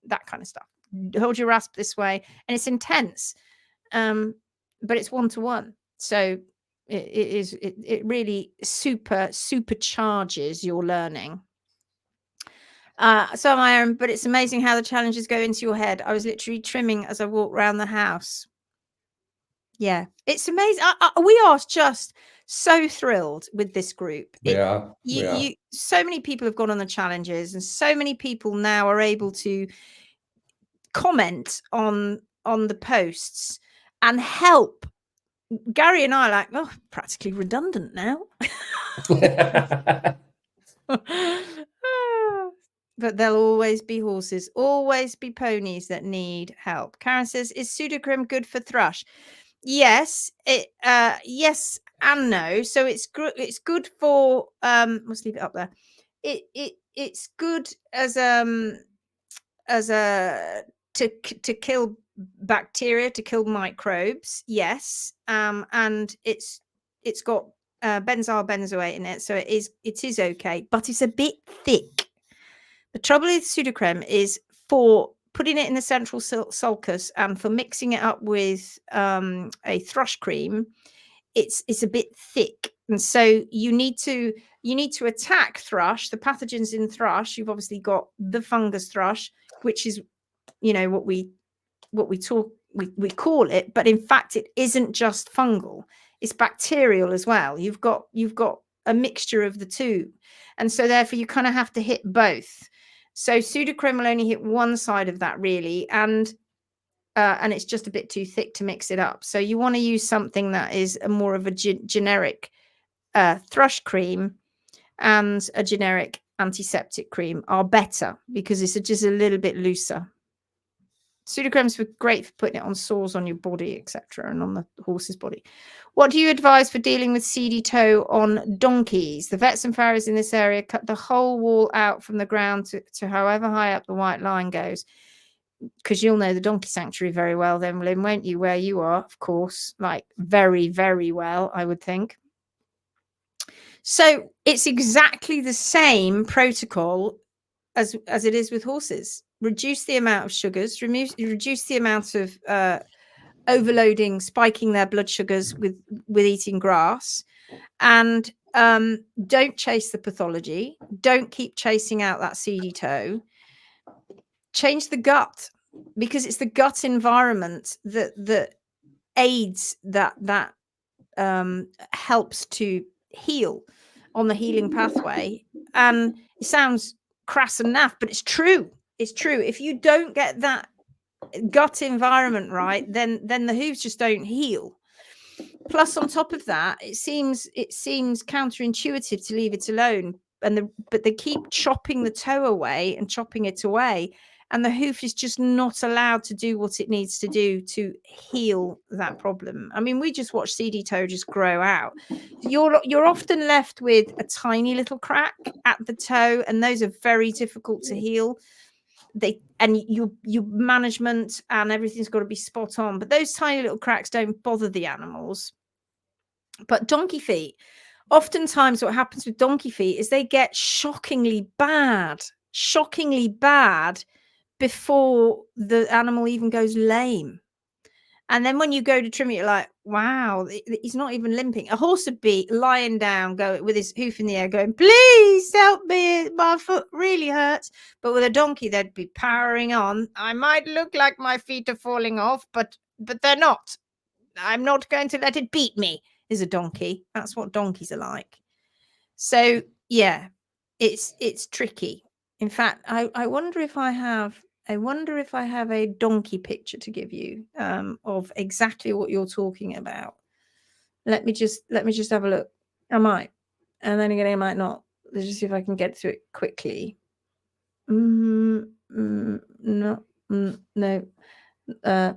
that kind of stuff. Hold your rasp this way, and it's intense, but it's one-to-one, so it really supercharges your learning. So my own, but it's amazing how the challenges go into your head. I was literally trimming as I walked around the house. Yeah, it's amazing. We are just so thrilled with this group. So many people have gone on the challenges, and so many people now are able to comment on the posts and help. Gary and I are like, oh, practically redundant now. But there'll always be horses, always be ponies that need help. Karen says, is pseudocreme good for thrush? Yes, yes and no. So it's good for let's leave it up there. It's good as a to kill bacteria, to kill microbes. Yes, and it's got benzyl benzoate in it, so it is okay, but it's a bit thick. The trouble with pseudocreme is for putting it in the central sulcus and for mixing it up with a thrush cream. It's a bit thick, and so you need to attack thrush, the pathogens in thrush. You've obviously got the fungus thrush, which is, you know, what we call it, but in fact it isn't just fungal, it's bacterial as well. You've got a mixture of the two, and so therefore you kind of have to hit both. So pseudocreme will only hit one side of that, really, and it's just a bit too thick to mix it up. So you want to use something that is more of a generic thrush cream, and a generic antiseptic cream are better because it's just a little bit looser. Pseudocremes were great for putting it on sores on your body, etc., and on the horse's body. What do you advise for dealing with seedy toe on donkeys? The vets and farriers in this area cut the whole wall out from the ground to however high up the white line goes. Because you'll know the donkey sanctuary very well then, Lynn, won't you? Where you are, of course, like very, very well, I would think. So it's exactly the same protocol as it is with horses. Reduce the amount of sugars, reduce the amount of overloading, spiking their blood sugars with eating grass, and don't chase the pathology. Don't keep chasing out that seedy toe. Change the gut, because it's the gut environment that aids that helps to heal on the healing pathway. And it sounds crass and naff, but it's true. It's true. If you don't get that gut environment right, then the hooves just don't heal. Plus, on top of that, it seems counterintuitive to leave it alone, but they keep chopping the toe away and chopping it away, and the hoof is just not allowed to do what it needs to do to heal that problem. I mean, we just watch seedy toe just grow out. You're often left with a tiny little crack at the toe, and those are very difficult to heal. Your management and everything's got to be spot on, but those tiny little cracks don't bother the animals. But donkey feet, oftentimes what happens with donkey feet is they get shockingly bad before the animal even goes lame. And then when you go to trim it, you're like, wow, he's not even limping. A horse would be lying down, with his hoof in the air, going, please help me, my foot really hurts. But with a donkey, they'd be powering on. I might look like my feet are falling off, but they're not. I'm not going to let it beat me, is a donkey. That's what donkeys are like. So yeah, it's tricky. In fact, I wonder if I have a donkey picture to give you of exactly what you're talking about. Let me just have a look. I might, and then again I might not. Let's just see if I can get through it quickly. No.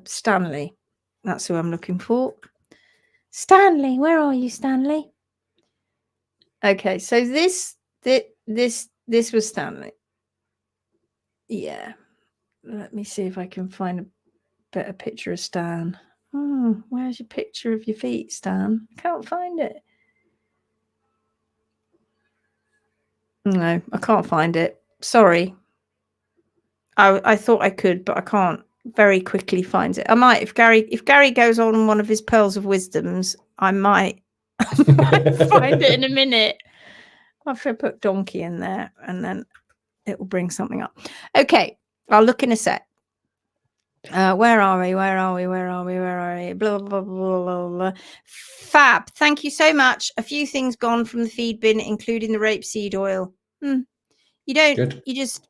Stanley. That's who I'm looking for. Stanley, where are you, Stanley? Okay, so this was Stanley. Yeah. Let me see if I can find a better picture of Stan. Oh, where's your picture of your feet, Stan? I can't find it. No, I can't find it. Sorry. I thought I could, but I can't very quickly find it. I might, if Gary goes on one of his pearls of wisdoms, I might find it in a minute. I'll put donkey in there and then it will bring something up. Okay, I'll look in a sec. Where are we? Blah, blah, blah, blah, blah. Fab. Thank you so much. A few things gone from the feed bin, including the rapeseed oil. You don't, Good. you just,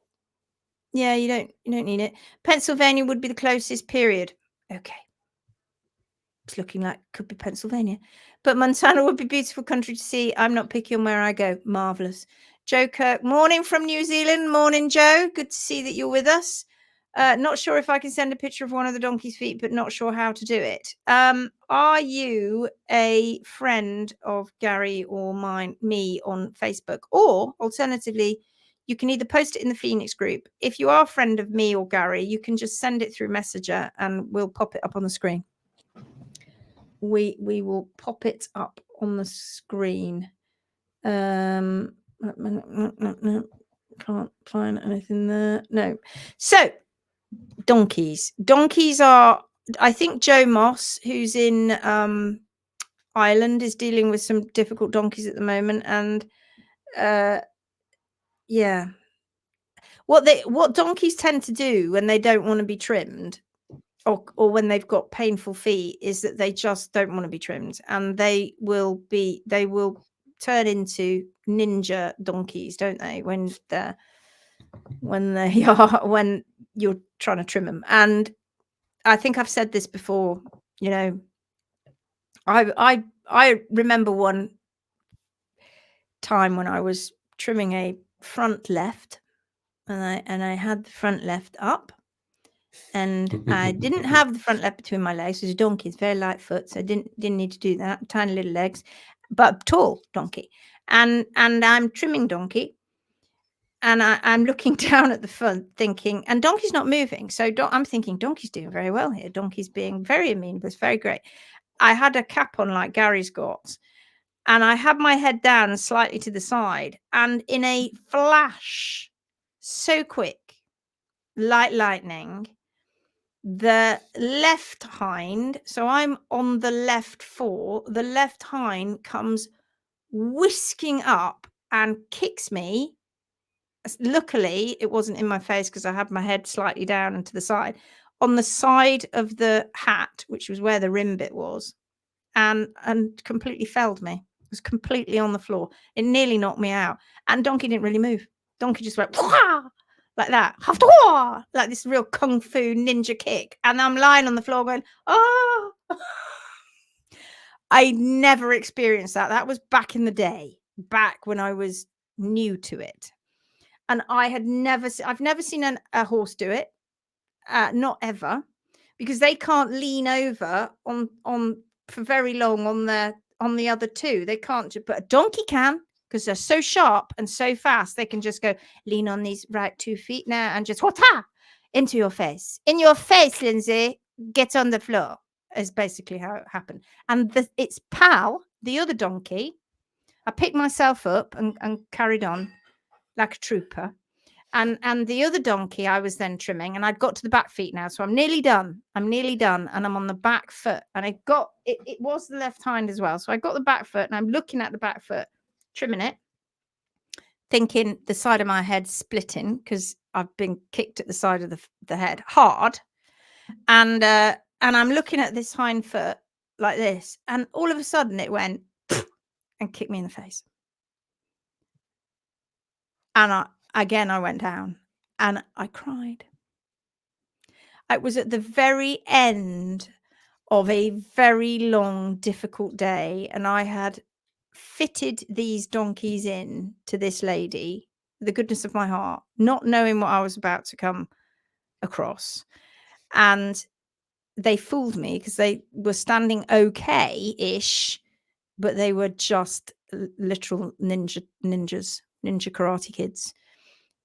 yeah, you don't need it. Pennsylvania would be the closest, period. Okay. It's looking like could be Pennsylvania. But Montana would be a beautiful country to see. I'm not picky on where I go. Marvellous. Joe Kirk, morning from New Zealand. Morning, Joe. Good to see that you're with us. Not sure if I can send a picture of one of the donkey's feet, but not sure how to do it. Are you a friend of Gary or me on Facebook? Or alternatively, you can either post it in the Phoenix group. If you are a friend of me or Gary, you can just send it through Messenger and we'll pop it up on the screen. We will pop it up on the screen. No, can't find anything there. No. So donkeys are, I think Joe Moss, who's in Ireland, is dealing with some difficult donkeys at the moment. And yeah, what donkeys tend to do when they don't want to be trimmed or when they've got painful feet is that they just don't want to be trimmed, and they will turn into ninja donkeys, don't they, when you're trying to trim them. And I think I've said this before, you know, I remember one time when I was trimming a front left, and I had the front left up, and I didn't have the front left between my legs. It was a donkey. It's very light foot, so I didn't need to do that. Tiny little legs, but tall donkey. And I'm trimming donkey, and I'm looking down at the front, thinking, and donkey's not moving. So I'm thinking donkey's doing very well here. Donkey's being very amenable. It's very great. I had a cap on like Gary's got, and I had my head down slightly to the side, and in a flash, so quick, like lightning, the left hind, so I'm on the left four, the left hind comes whisking up and kicks me. Luckily, it wasn't in my face because I had my head slightly down and to the side, on the side of the hat, which was where the rim bit was, and completely felled me. It was completely on the floor. It nearly knocked me out. And donkey didn't really move. Donkey just went like that, like this real kung fu ninja kick. And I'm lying on the floor going, oh. I never experienced that. That was back in the day, back when I was new to it. And I've never seen a horse do it, not ever, because they can't lean over on for very long on the other two. They can't, but a donkey can, because they're so sharp and so fast. They can just go lean on these right 2 feet now and just whata into your face. In your face, Lindsay, get on the floor, is basically how it happened. And its pal, the other donkey, I picked myself up and carried on like a trooper. And the other donkey I was then trimming, and I'd got to the back feet now. So I'm nearly done. And I'm on the back foot. And I got it. It was the left hind as well. So I got the back foot and I'm looking at the back foot, trimming it, thinking the side of my head splitting because I've been kicked at the side of the head hard. And I'm looking at this hind foot like this. And all of a sudden it went and kicked me in the face. And I went down and I cried. It was at the very end of a very long, difficult day. And I had fitted these donkeys in to this lady, the goodness of my heart, not knowing what I was about to come across. And they fooled me because they were standing okay-ish, but they were just literal ninja karate kids.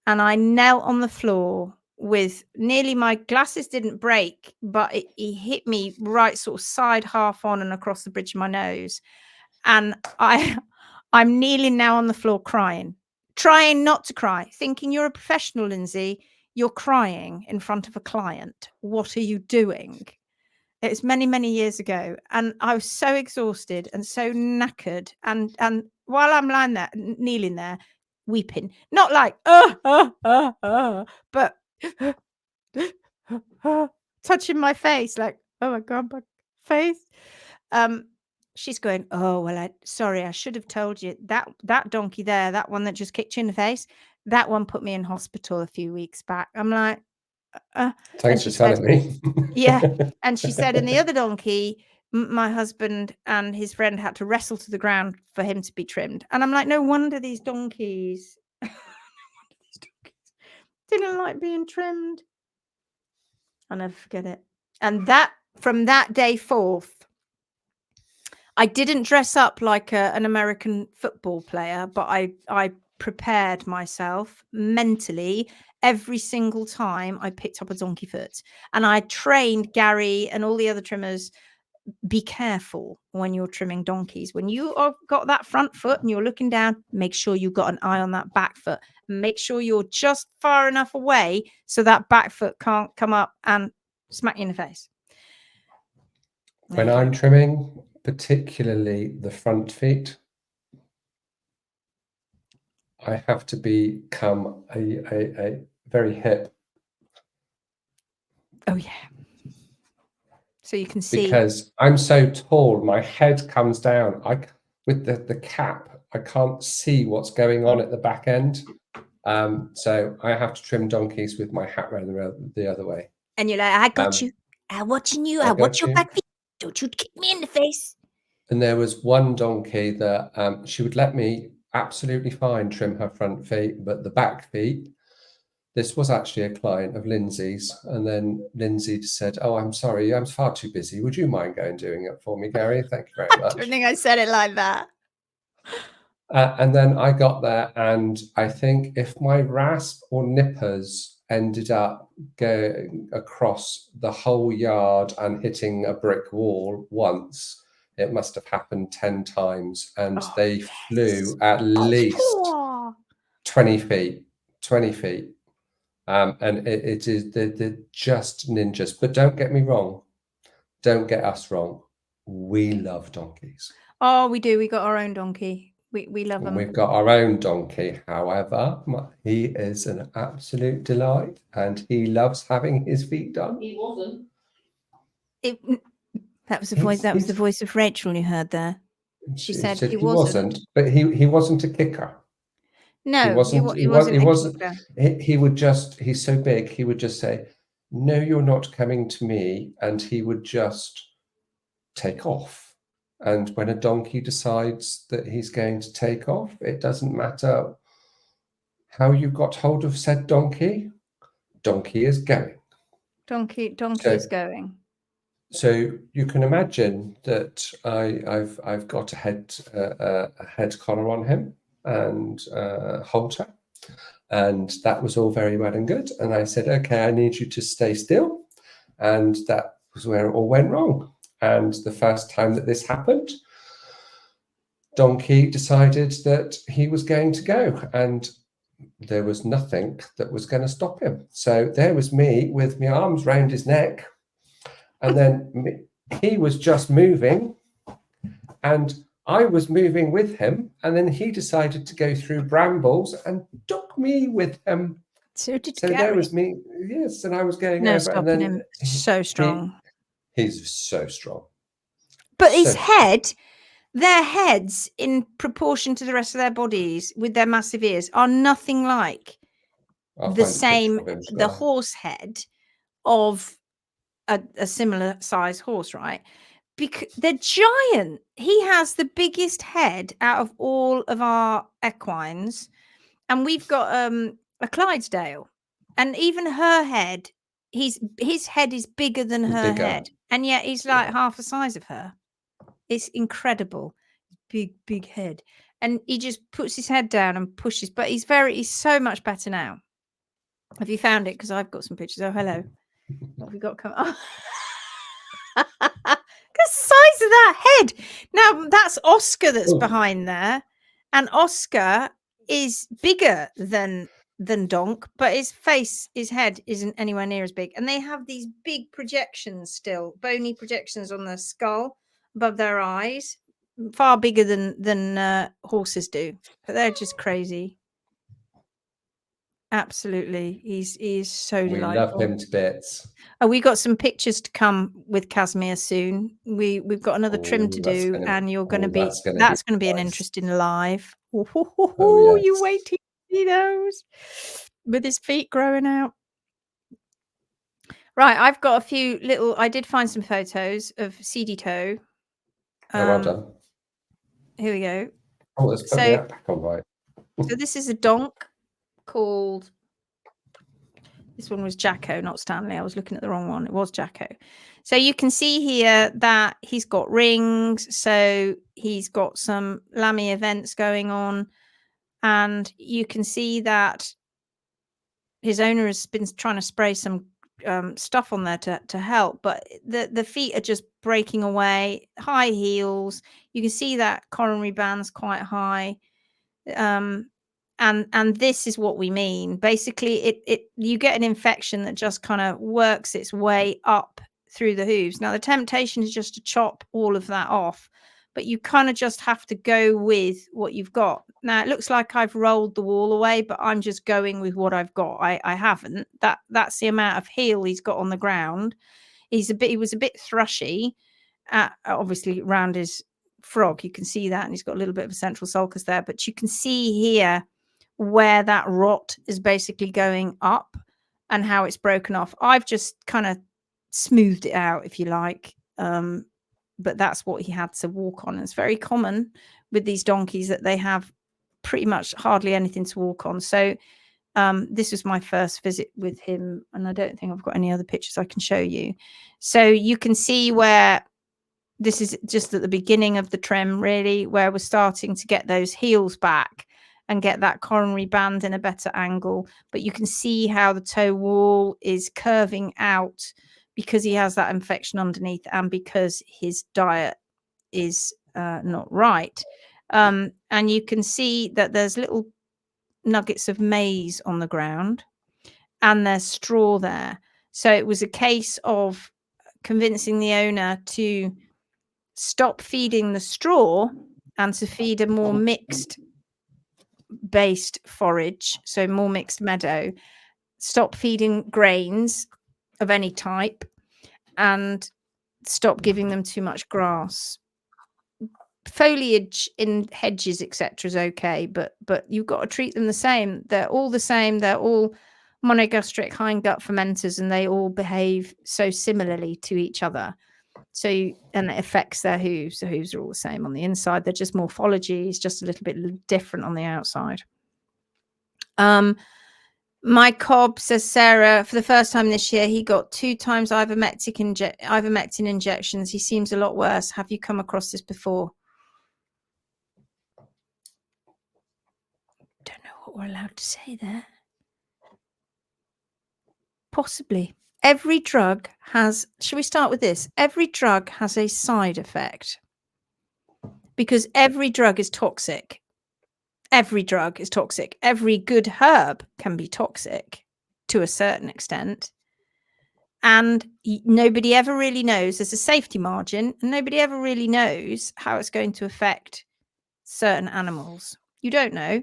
And I knelt on the floor with nearly, my glasses didn't break, but he hit me right sort of side half on and across the bridge of my nose. And I'm kneeling now on the floor crying, trying not to cry, thinking, you're a professional, Lindsay. You're crying in front of a client. What are you doing? It's many, many years ago. And I was so exhausted and so knackered. And while I'm lying there, kneeling there, weeping, not like, but touching my face, like, oh my God, my face. She's going, oh, well, sorry, I should have told you that donkey there, that one that just kicked you in the face, that one put me in hospital a few weeks back. I'm like, Thanks for telling me. Yeah. And she said, and the other donkey, my husband and his friend had to wrestle to the ground for him to be trimmed. And I'm like, no wonder these donkeys didn't like being trimmed. I'll never forget it. And from that day forth, I didn't dress up like an American football player, but I prepared myself mentally every single time I picked up a donkey foot. And I trained Gary and all the other trimmers, be careful when you're trimming donkeys. When you have got that front foot and you're looking down, make sure you've got an eye on that back foot. Make sure you're just far enough away so that back foot can't come up and smack you in the face. When I'm trimming, particularly the front feet, I have to become a very hip. Oh yeah. So you can see. Because I'm so tall, my head comes down. With the cap, I can't see what's going on at the back end. So I have to trim donkeys with my hat round the other way. And you're like, I got you. I'm watching you. I watch your back feet. Don't you kick me in the face. And there was one donkey that she would let me absolutely fine trim her front feet, but the back feet, this was actually a client of Lindsay's. And then Lindsay said, oh, I'm sorry, I'm far too busy. Would you mind going and doing it for me, Gary? Thank you very much. I don't think I said it like that. And then I got there, and I think if my rasp or nippers ended up going across the whole yard and hitting a brick wall once, it must have happened 10 times. And they flew at least 20 feet. And it is, they're just ninjas. But don't get me wrong. Don't get us wrong. We love donkeys. Oh, we do. We got our own donkey. We love them. We've got our own donkey. However, he is an absolute delight, and he loves having his feet done. He wasn't. That was the voice. That was the voice of Rachel you heard there. She said he wasn't. But he wasn't a kicker. No, he wasn't. He would just. He's so big. He would just say, "No, you're not coming to me," and he would just take off. And when a donkey decides that he's going to take off, it doesn't matter how you got hold of said donkey. Donkey is going. Donkey is going. So you can imagine that I've got a head collar on him and a halter, and that was all very well and good. And I said, okay, I need you to stay still, and that was where it all went wrong. And the first time that this happened, Donkey decided that he was going to go, and there was nothing that was going to stop him. So there was me with my arms round his neck, and then he was just moving, and I was moving with him, and then he decided to go through brambles and took me with him. So there was me, yes, and I was going over, stopping and then him. So strong. He's so strong. But his head, their heads in proportion to the rest of their bodies with their massive ears are nothing like the horse head of a similar size horse, right? Because they're giant. He has the biggest head out of all of our equines. And we've got a Clydesdale. And even her head, his head is bigger than her head. And yet he's like half the size of her. It's incredible. Big head. And he just puts his head down and pushes. But he's so much better now. Have you found it? Because I've got some pictures. Oh, hello. What have we got coming? Oh. The size of that head. Now, that's Oscar that's behind there. And Oscar is bigger than Donk, but his head isn't anywhere near as big. And they have these big projections still, bony projections on their skull above their eyes, far bigger than horses do. But they're just crazy. Absolutely. He's so delightful. We love him to bits. Oh, we got some pictures to come with Casimir soon. We've got another trim to do, and you're going to be that's going to be an interesting live. Oh, yes. You wait till you see those with his feet growing out. Right, I've got a few little. I did find some photos of SEEDY toe. Well done. Here we go. Oh, let's put that back on right. So this is a donk called. This one was Jacko, not Stanley. I was looking at the wrong one. It was Jacko. So you can see here that he's got rings. So he's got some lammy events going on. And you can see that his owner has been trying to spray some stuff on there to help. But the feet are just breaking away. High heels. You can see that coronary band's quite high. And this is what we mean. Basically, you get an infection that just kind of works its way up through the hooves. Now, the temptation is just to chop all of that off, but you kind of just have to go with what you've got. Now, it looks like I've rolled the wall away, but I'm just going with what I've got. I haven't. That's the amount of heel he's got on the ground. He was a bit thrushy, obviously around his frog. You can see that, and he's got a little bit of a central sulcus there. But you can see here where that rot is basically going up and how it's broken off. I've just kind of smoothed it out, if you like. But that's what he had to walk on. It's very common with these donkeys that they have pretty much hardly anything to walk on. So this was my first visit with him, and I don't think I've got any other pictures I can show you. So you can see where this is just at the beginning of the trim, really, where we're starting to get those heels back and get that coronary band in a better angle. But you can see how the toe wall is curving out because he has that infection underneath and because his diet is not right. And you can see that there's little nuggets of maize on the ground and there's straw there. So it was a case of convincing the owner to stop feeding the straw and to feed a more mixed based forage, so more mixed meadow, stop feeding grains of any type, and stop giving them too much grass. Foliage in hedges, etc., is okay, but you've got to treat them the same. They're all the same. They're all monogastric hindgut fermenters, and they all behave so similarly to each other. So, and it affects their hooves. The hooves are all the same on the inside. They're just morphology is just a little bit different on the outside. My cob, says Sarah, for the first time this year, he got 2 times ivermectin injections. He seems a lot worse. Have you come across this before? Don't know what we're allowed to say there. Possibly. Every drug has, shall we start with this? Every drug has a side effect because every drug is toxic. Every drug is toxic. Every good herb can be toxic to a certain extent. And nobody ever really knows. There's a safety margin, and nobody ever really knows how it's going to affect certain animals. You don't know.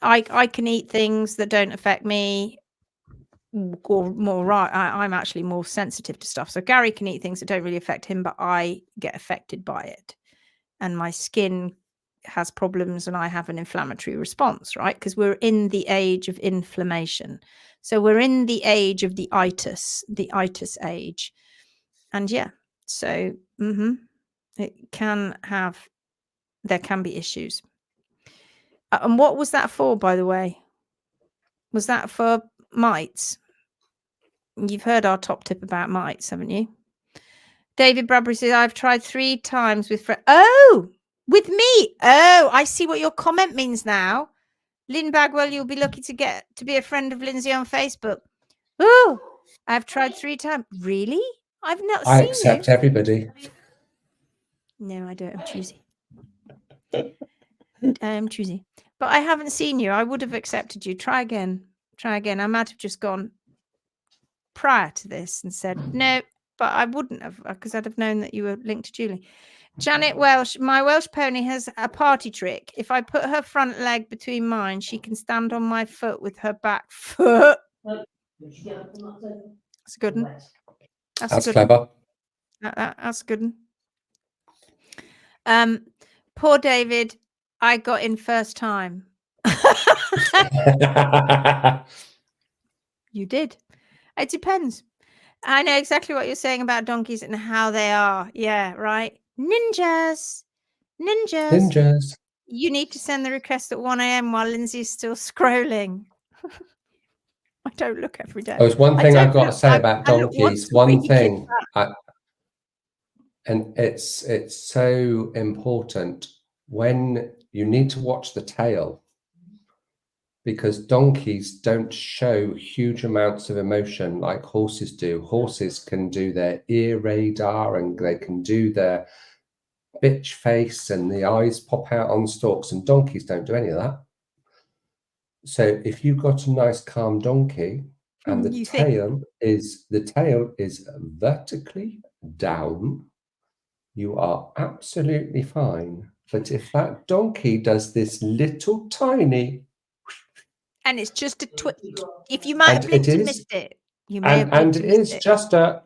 I can eat things that don't affect me. Or more right, I'm actually more sensitive to stuff. So Gary can eat things that don't really affect him, but I get affected by it. And my skin has problems and I have an inflammatory response, right? Because we're in the age of inflammation. So we're in the age of the itis age. And yeah, so it can have, there can be issues. And what was that for, by the way? Was that for mites? You've heard our top tip about mites, haven't you? David Bradbury says, I've tried 3 times with Oh, with me. Oh, I see what your comment means now. Lynn Bagwell, you'll be lucky to get to be a friend of Lindsay on Facebook. Oh, I've tried 3 times. Really? I've not I seen accept you. everybody. No, I don't. I'm choosy. I'm choosy. But I haven't seen you. I would have accepted you. Try again. Try again. I might have just gone prior to this and said, no, but I wouldn't have, because I'd have known that you were linked to Julie. Janet Welsh, my Welsh pony has a party trick. If I put her front leg between mine, she can stand on my foot with her back foot. That's a good one. That's clever. That's a good one. Poor David, I got in first time. You did. It depends. I know exactly what you're saying about donkeys and how they are. Yeah, right. Ninjas. You need to send the request at 1 a.m. while Lindsay's still scrolling. I don't look every day. There was one thing I've got to say about donkeys. One thing, and it's so important when you need to watch the tail, because donkeys don't show huge amounts of emotion like horses do. Horses can do their ear radar and they can do their bitch face and the eyes pop out on stalks, and donkeys don't do any of that. So if you've got a nice calm donkey and the tail is vertically down, you are absolutely fine. But if that donkey does this little tiny, and it's just a if you might have blinked and missed it, you may have and it is just a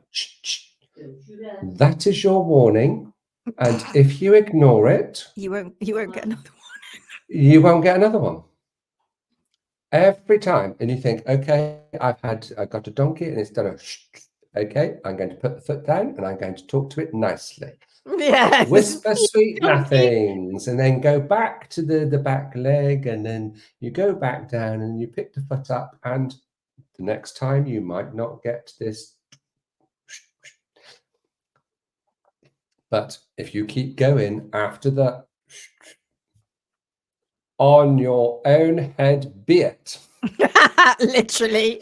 that is your warning. And if you ignore it, you won't get another one. You won't get another one. Every time. And you think, okay, I've got a donkey and it's done a okay, I'm going to put the foot down and I'm going to talk to it nicely. Yes. Whisper sweet nothings, and then go back to the back leg, and then you go back down and you pick the foot up, and the next time you might not get this. But if you keep going after the on your own head be it. Literally.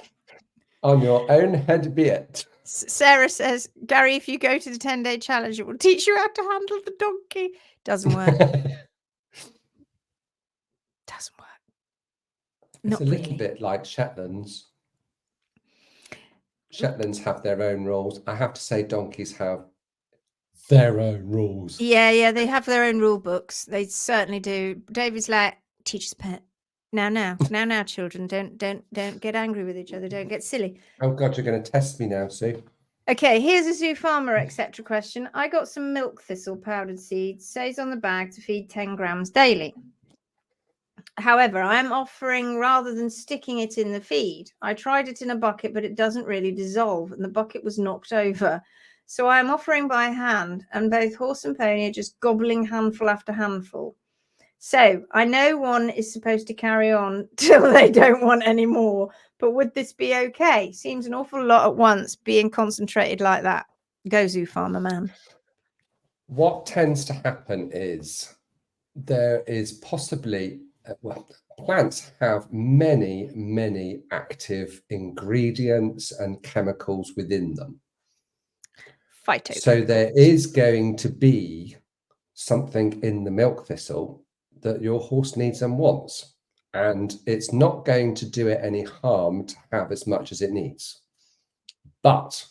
On your own head be it. Sarah says, Gary, if you go to the 10-day challenge, it will teach you how to handle the donkey. Doesn't work. Doesn't work. It's a little bit like Shetlands. Shetlands have their own rules. I have to say donkeys have their own rules. Yeah, they have their own rule books. They certainly do. David's like, teacher's pet. Now, children, don't get angry with each other. Don't get silly. Oh God, you're going to test me now, Sue. Okay, here's a zoo farmer, etc. question. I got some milk thistle powdered seeds. Says on the bag to feed 10 grams daily. However, I am offering rather than sticking it in the feed. I tried it in a bucket, but it doesn't really dissolve, and the bucket was knocked over. So I am offering by hand, and both horse and pony are just gobbling handful after handful. So I know one is supposed to carry on till they don't want any more, but would this be okay? Seems an awful lot at once being concentrated like that. Go zoo farmer man. What tends to happen is there is possibly, plants have many active ingredients and chemicals within them. So there is going to be something in the milk thistle that your horse needs and wants, and it's not going to do it any harm to have as much as it needs. But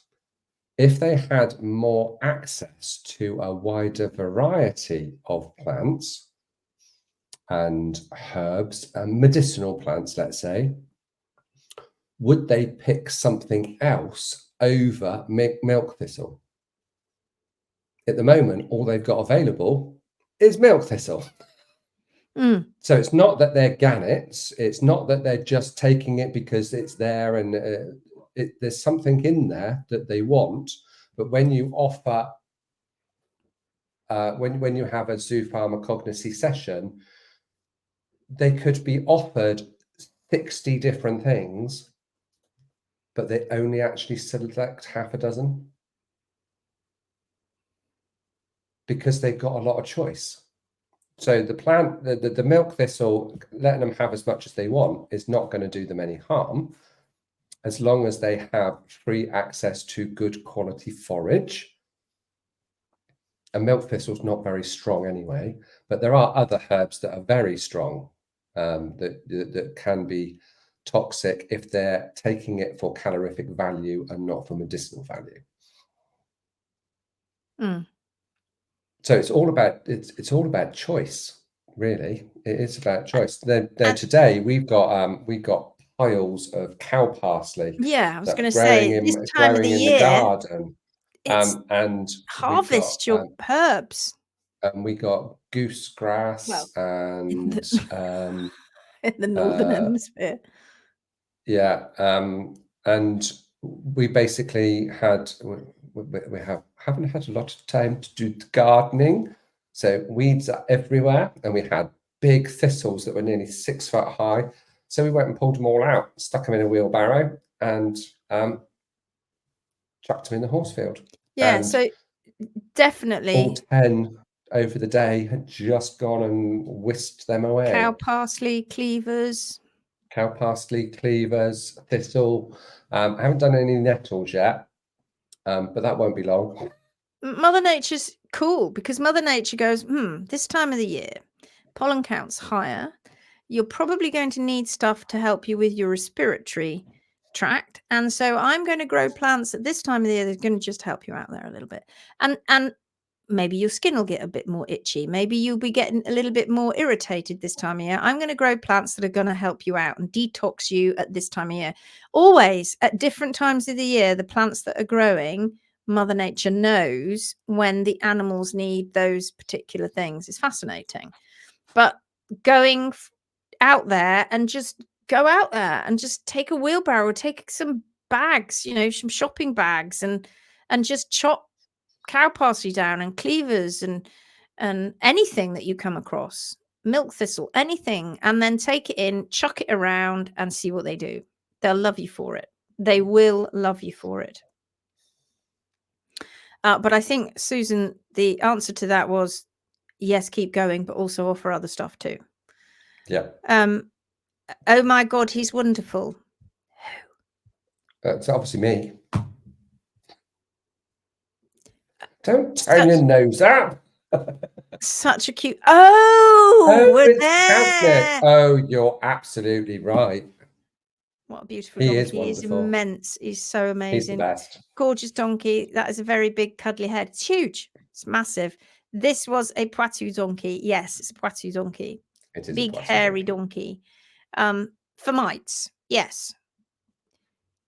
if they had more access to a wider variety of plants and herbs and medicinal plants, let's say, would they pick something else over milk thistle? At the moment, all they've got available is milk thistle. So it's not that they're gannets. It's not that they're just taking it because it's there and there's something in there that they want. But when you offer, when you have a zoo farmer cognicy session, they could be offered 60 different things, but they only actually select half a dozen. because they've got a lot of choice. So the plant, the milk thistle, letting them have as much as they want is not going to do them any harm, as long as they have free access to good quality forage. A milk thistle is not very strong anyway, but there are other herbs that are very strong, that can be toxic if they're taking it for calorific value and not for medicinal value. So it's all about choice, really. It is about choice. Then today we've got piles of cow parsley. Yeah, I was going to say this time of the year, the garden. It's and harvest your herbs. And we got goosegrass and in the northern hemisphere. Yeah, and we basically haven't had a lot of time to do the gardening, so weeds are everywhere, and we had big thistles that were nearly 6 foot high. So we went and pulled them all out, stuck them in a wheelbarrow, and chucked them in the horse field. Yeah, and so definitely all 10 over the day had just gone and whisked them away. Cow parsley, cleavers, thistle. I haven't done any nettles yet, but that won't be long. Mother Nature's cool because Mother Nature goes, this time of the year, pollen count's higher. You're probably going to need stuff to help you with your respiratory tract. And so I'm going to grow plants at this time of the year that's going to just help you out there a little bit. And maybe your skin will get a bit more itchy. Maybe you'll be getting a little bit more irritated this time of year. I'm going to grow plants that are going to help you out and detox you at this time of year. Always at different times of the year, the plants that are growing, Mother Nature knows when the animals need those particular things. It's fascinating. But going out there and just go out there and just take a wheelbarrow, take some bags, some shopping bags and just chop cow parsley down and cleavers and anything that you come across, milk thistle, anything, and then take it in, chuck it around and see what they do. They'll love you for it. They will love you for it. But I think, Susan, the answer to that was yes, keep going, but also offer other stuff too. Yeah. Oh my God, he's wonderful. It's obviously me. Don't turn your nose up. Such a cute. Oh, we're there. Oh, you're absolutely right. What a beautiful donkey. He is wonderful. He's immense. He's so amazing. He's the best. Gorgeous donkey. That is a very big, cuddly head. It's huge. It's massive. This was a Poitou donkey. Yes, it's a Poitou donkey. It is big, hairy donkey. For mites, yes.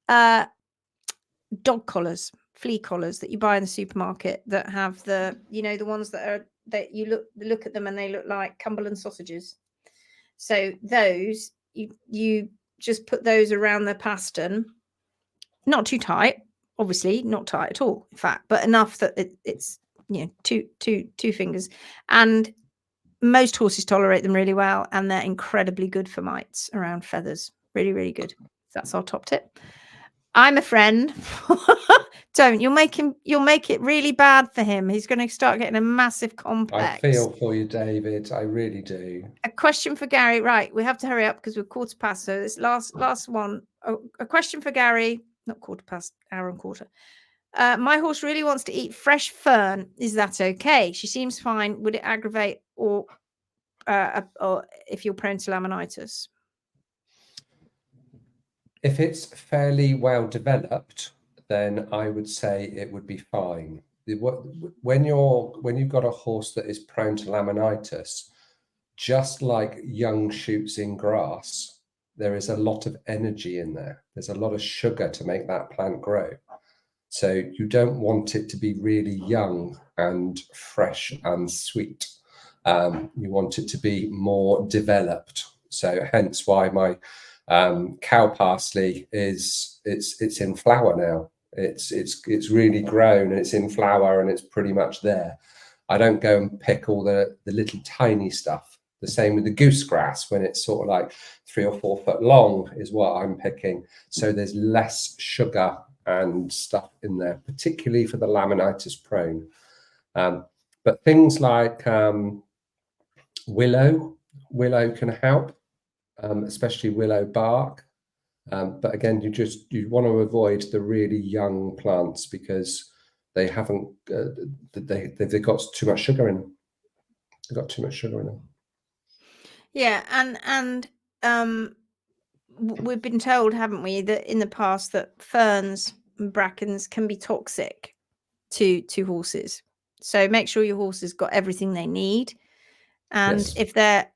Dog collars, flea collars that you buy in the supermarket that have the ones that you look at them and they look like Cumberland sausages. So those you just put those around the pastern, not too tight, obviously not tight at all, in fact, but enough that it's two fingers. And most horses tolerate them really well, and they're incredibly good for mites around feathers. Really, really good. That's our top tip. I'm a friend. Don't. You'll make it really bad for him. He's going to start getting a massive complex. I feel for you, David. I really do. A question for Gary. Right. We have to hurry up because we're 1:15. So this last one. A question for Gary. Not 1:15, hour and quarter. My horse really wants to eat fresh fern. Is that okay? She seems fine. Would it aggravate or if you're prone to laminitis? If it's fairly well developed, then I would say it would be fine. When you've got a horse that is prone to laminitis, just like young shoots in grass, there is a lot of energy in there. There's a lot of sugar to make that plant grow. So you don't want it to be really young and fresh and sweet. You want it to be more developed. So hence why my cow parsley it's in flower now. It's really grown and it's in flower and it's pretty much there. I don't go and pick all the little tiny stuff. The same with the goosegrass, when it's sort of like 3 or 4 foot long is what I'm picking. So there's less sugar and stuff in there, particularly for the laminitis prone. But things like willow can help, especially willow bark. But again, you want to avoid the really young plants because they haven't they've got too much sugar in them. They've got too much sugar in them. Yeah, and we've been told, haven't we, that in the past that ferns and brackens can be toxic to horses. So make sure your horse has got everything they need, and Yes. if they're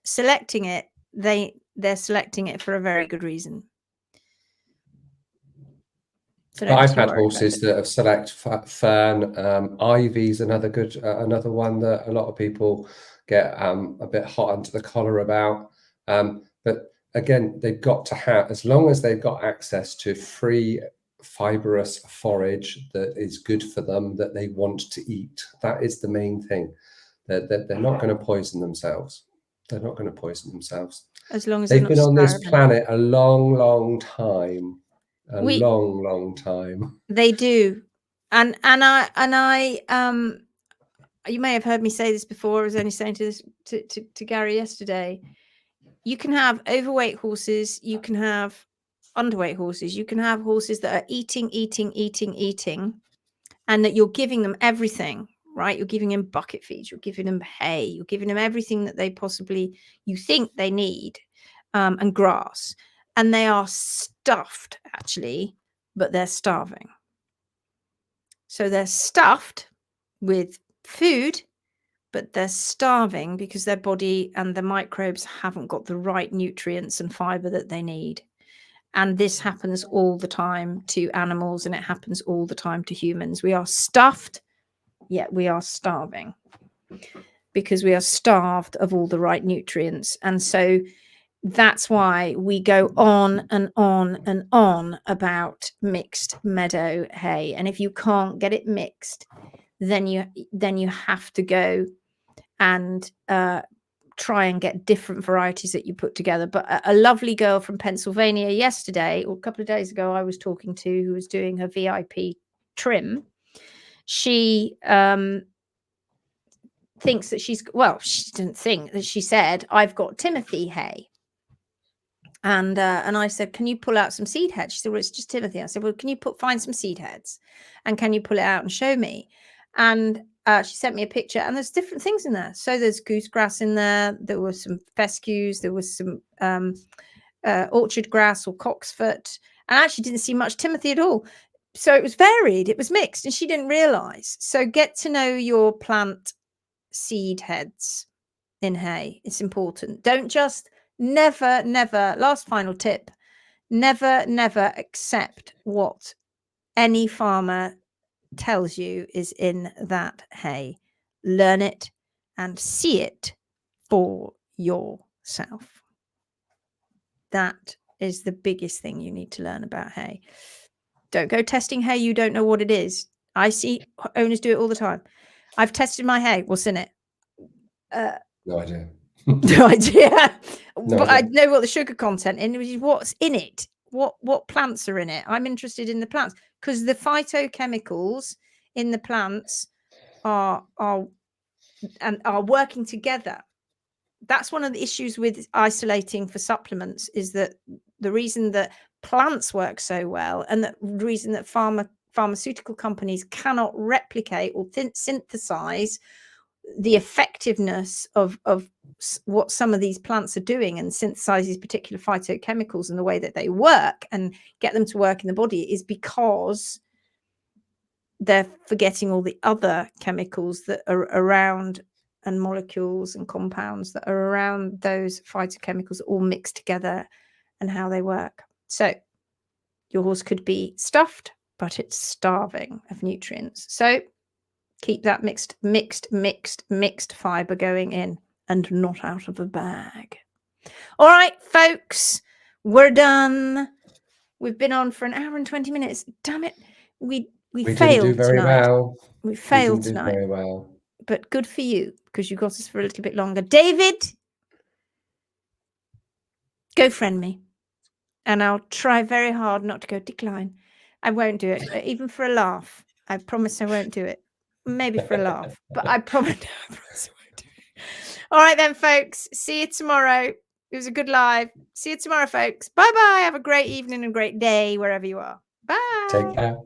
selecting it, they're selecting it for a very good reason. So I've had horses that have select fern. Ivy's another one that a lot of people get a bit hot under the collar about. But again, they've got to have, as long as they've got access to free fibrous forage that is good for them, that they want to eat. That is the main thing. They're not going to poison themselves. They're not going to poison themselves. As long as they've been on this planet a long time. Long time. They do. And I you may have heard me say this before. I was only saying to Gary yesterday. You can have overweight horses, you can have underweight horses, you can have horses that are eating, and that you're giving them everything, right? You're giving them bucket feeds, you're giving them hay, you're giving them everything that they possibly, you think they need, and grass. And they are stuffed, actually, but they're starving. So they're stuffed with food, but they're starving because their body and the microbes haven't got the right nutrients and fiber that they need. And this happens all the time to animals, and it happens all the time to humans. We are stuffed, yet we are starving because we are starved of all the right nutrients. And so that's why we go on and on and on about mixed meadow hay. And if you can't get it mixed, then you have to go and try and get different varieties that you put together. But a lovely girl from Pennsylvania yesterday, or a couple of days ago, I was talking to, who was doing her VIP trim. She thinks that she didn't think that, she said, I've got Timothy hay. And I said, can you pull out some seed heads? She said, well, it's just Timothy. I said, well, can you find some seed heads, and can you pull it out and show me? And she sent me a picture, and there's different things in there. So there's goosegrass in there. There were some fescues. There was some orchard grass or cocksfoot. And I actually didn't see much Timothy at all. So it was varied. It was mixed, and she didn't realize. So get to know your plant seed heads in hay. It's important. Don't just never, last final tip, never accept what any farmer tells you is in that hay. Learn it and see it for yourself. That is the biggest thing you need to learn about hay. Don't go testing hay you don't know what it is. I see owners do it all the time. I've tested my hay. What's in it? No idea. No idea. No But idea. I know what the sugar content is. What's in it? What plants are in it? I'm interested in the plants, because the phytochemicals in the plants are working together. That's one of the issues with isolating for supplements, is that the reason that plants work so well, and the reason that pharmaceutical companies cannot replicate or synthesize the effectiveness of what some of these plants are doing, and synthesize these particular phytochemicals and the way that they work and get them to work in the body, is because they're forgetting all the other chemicals that are around, and molecules and compounds that are around those phytochemicals, all mixed together, and how they work. So your horse could be stuffed, but it's starving of nutrients. So keep that mixed fiber going in, and not out of a bag. All right, folks, we're done. We've been on for an hour and 20 minutes. Damn it. We failed didn't do very tonight. well. We failed didn't tonight. do very well. But good for you, because you got us for a little bit longer. David, go friend me. And I'll try very hard not to go decline. I won't do it, even for a laugh. I promise I won't do it. maybe for a laugh, but I probably won't do it. All right then, folks. See you tomorrow. It was a good live. See you tomorrow, folks. Bye bye. Have a great evening and great day wherever you are. Bye. Take care.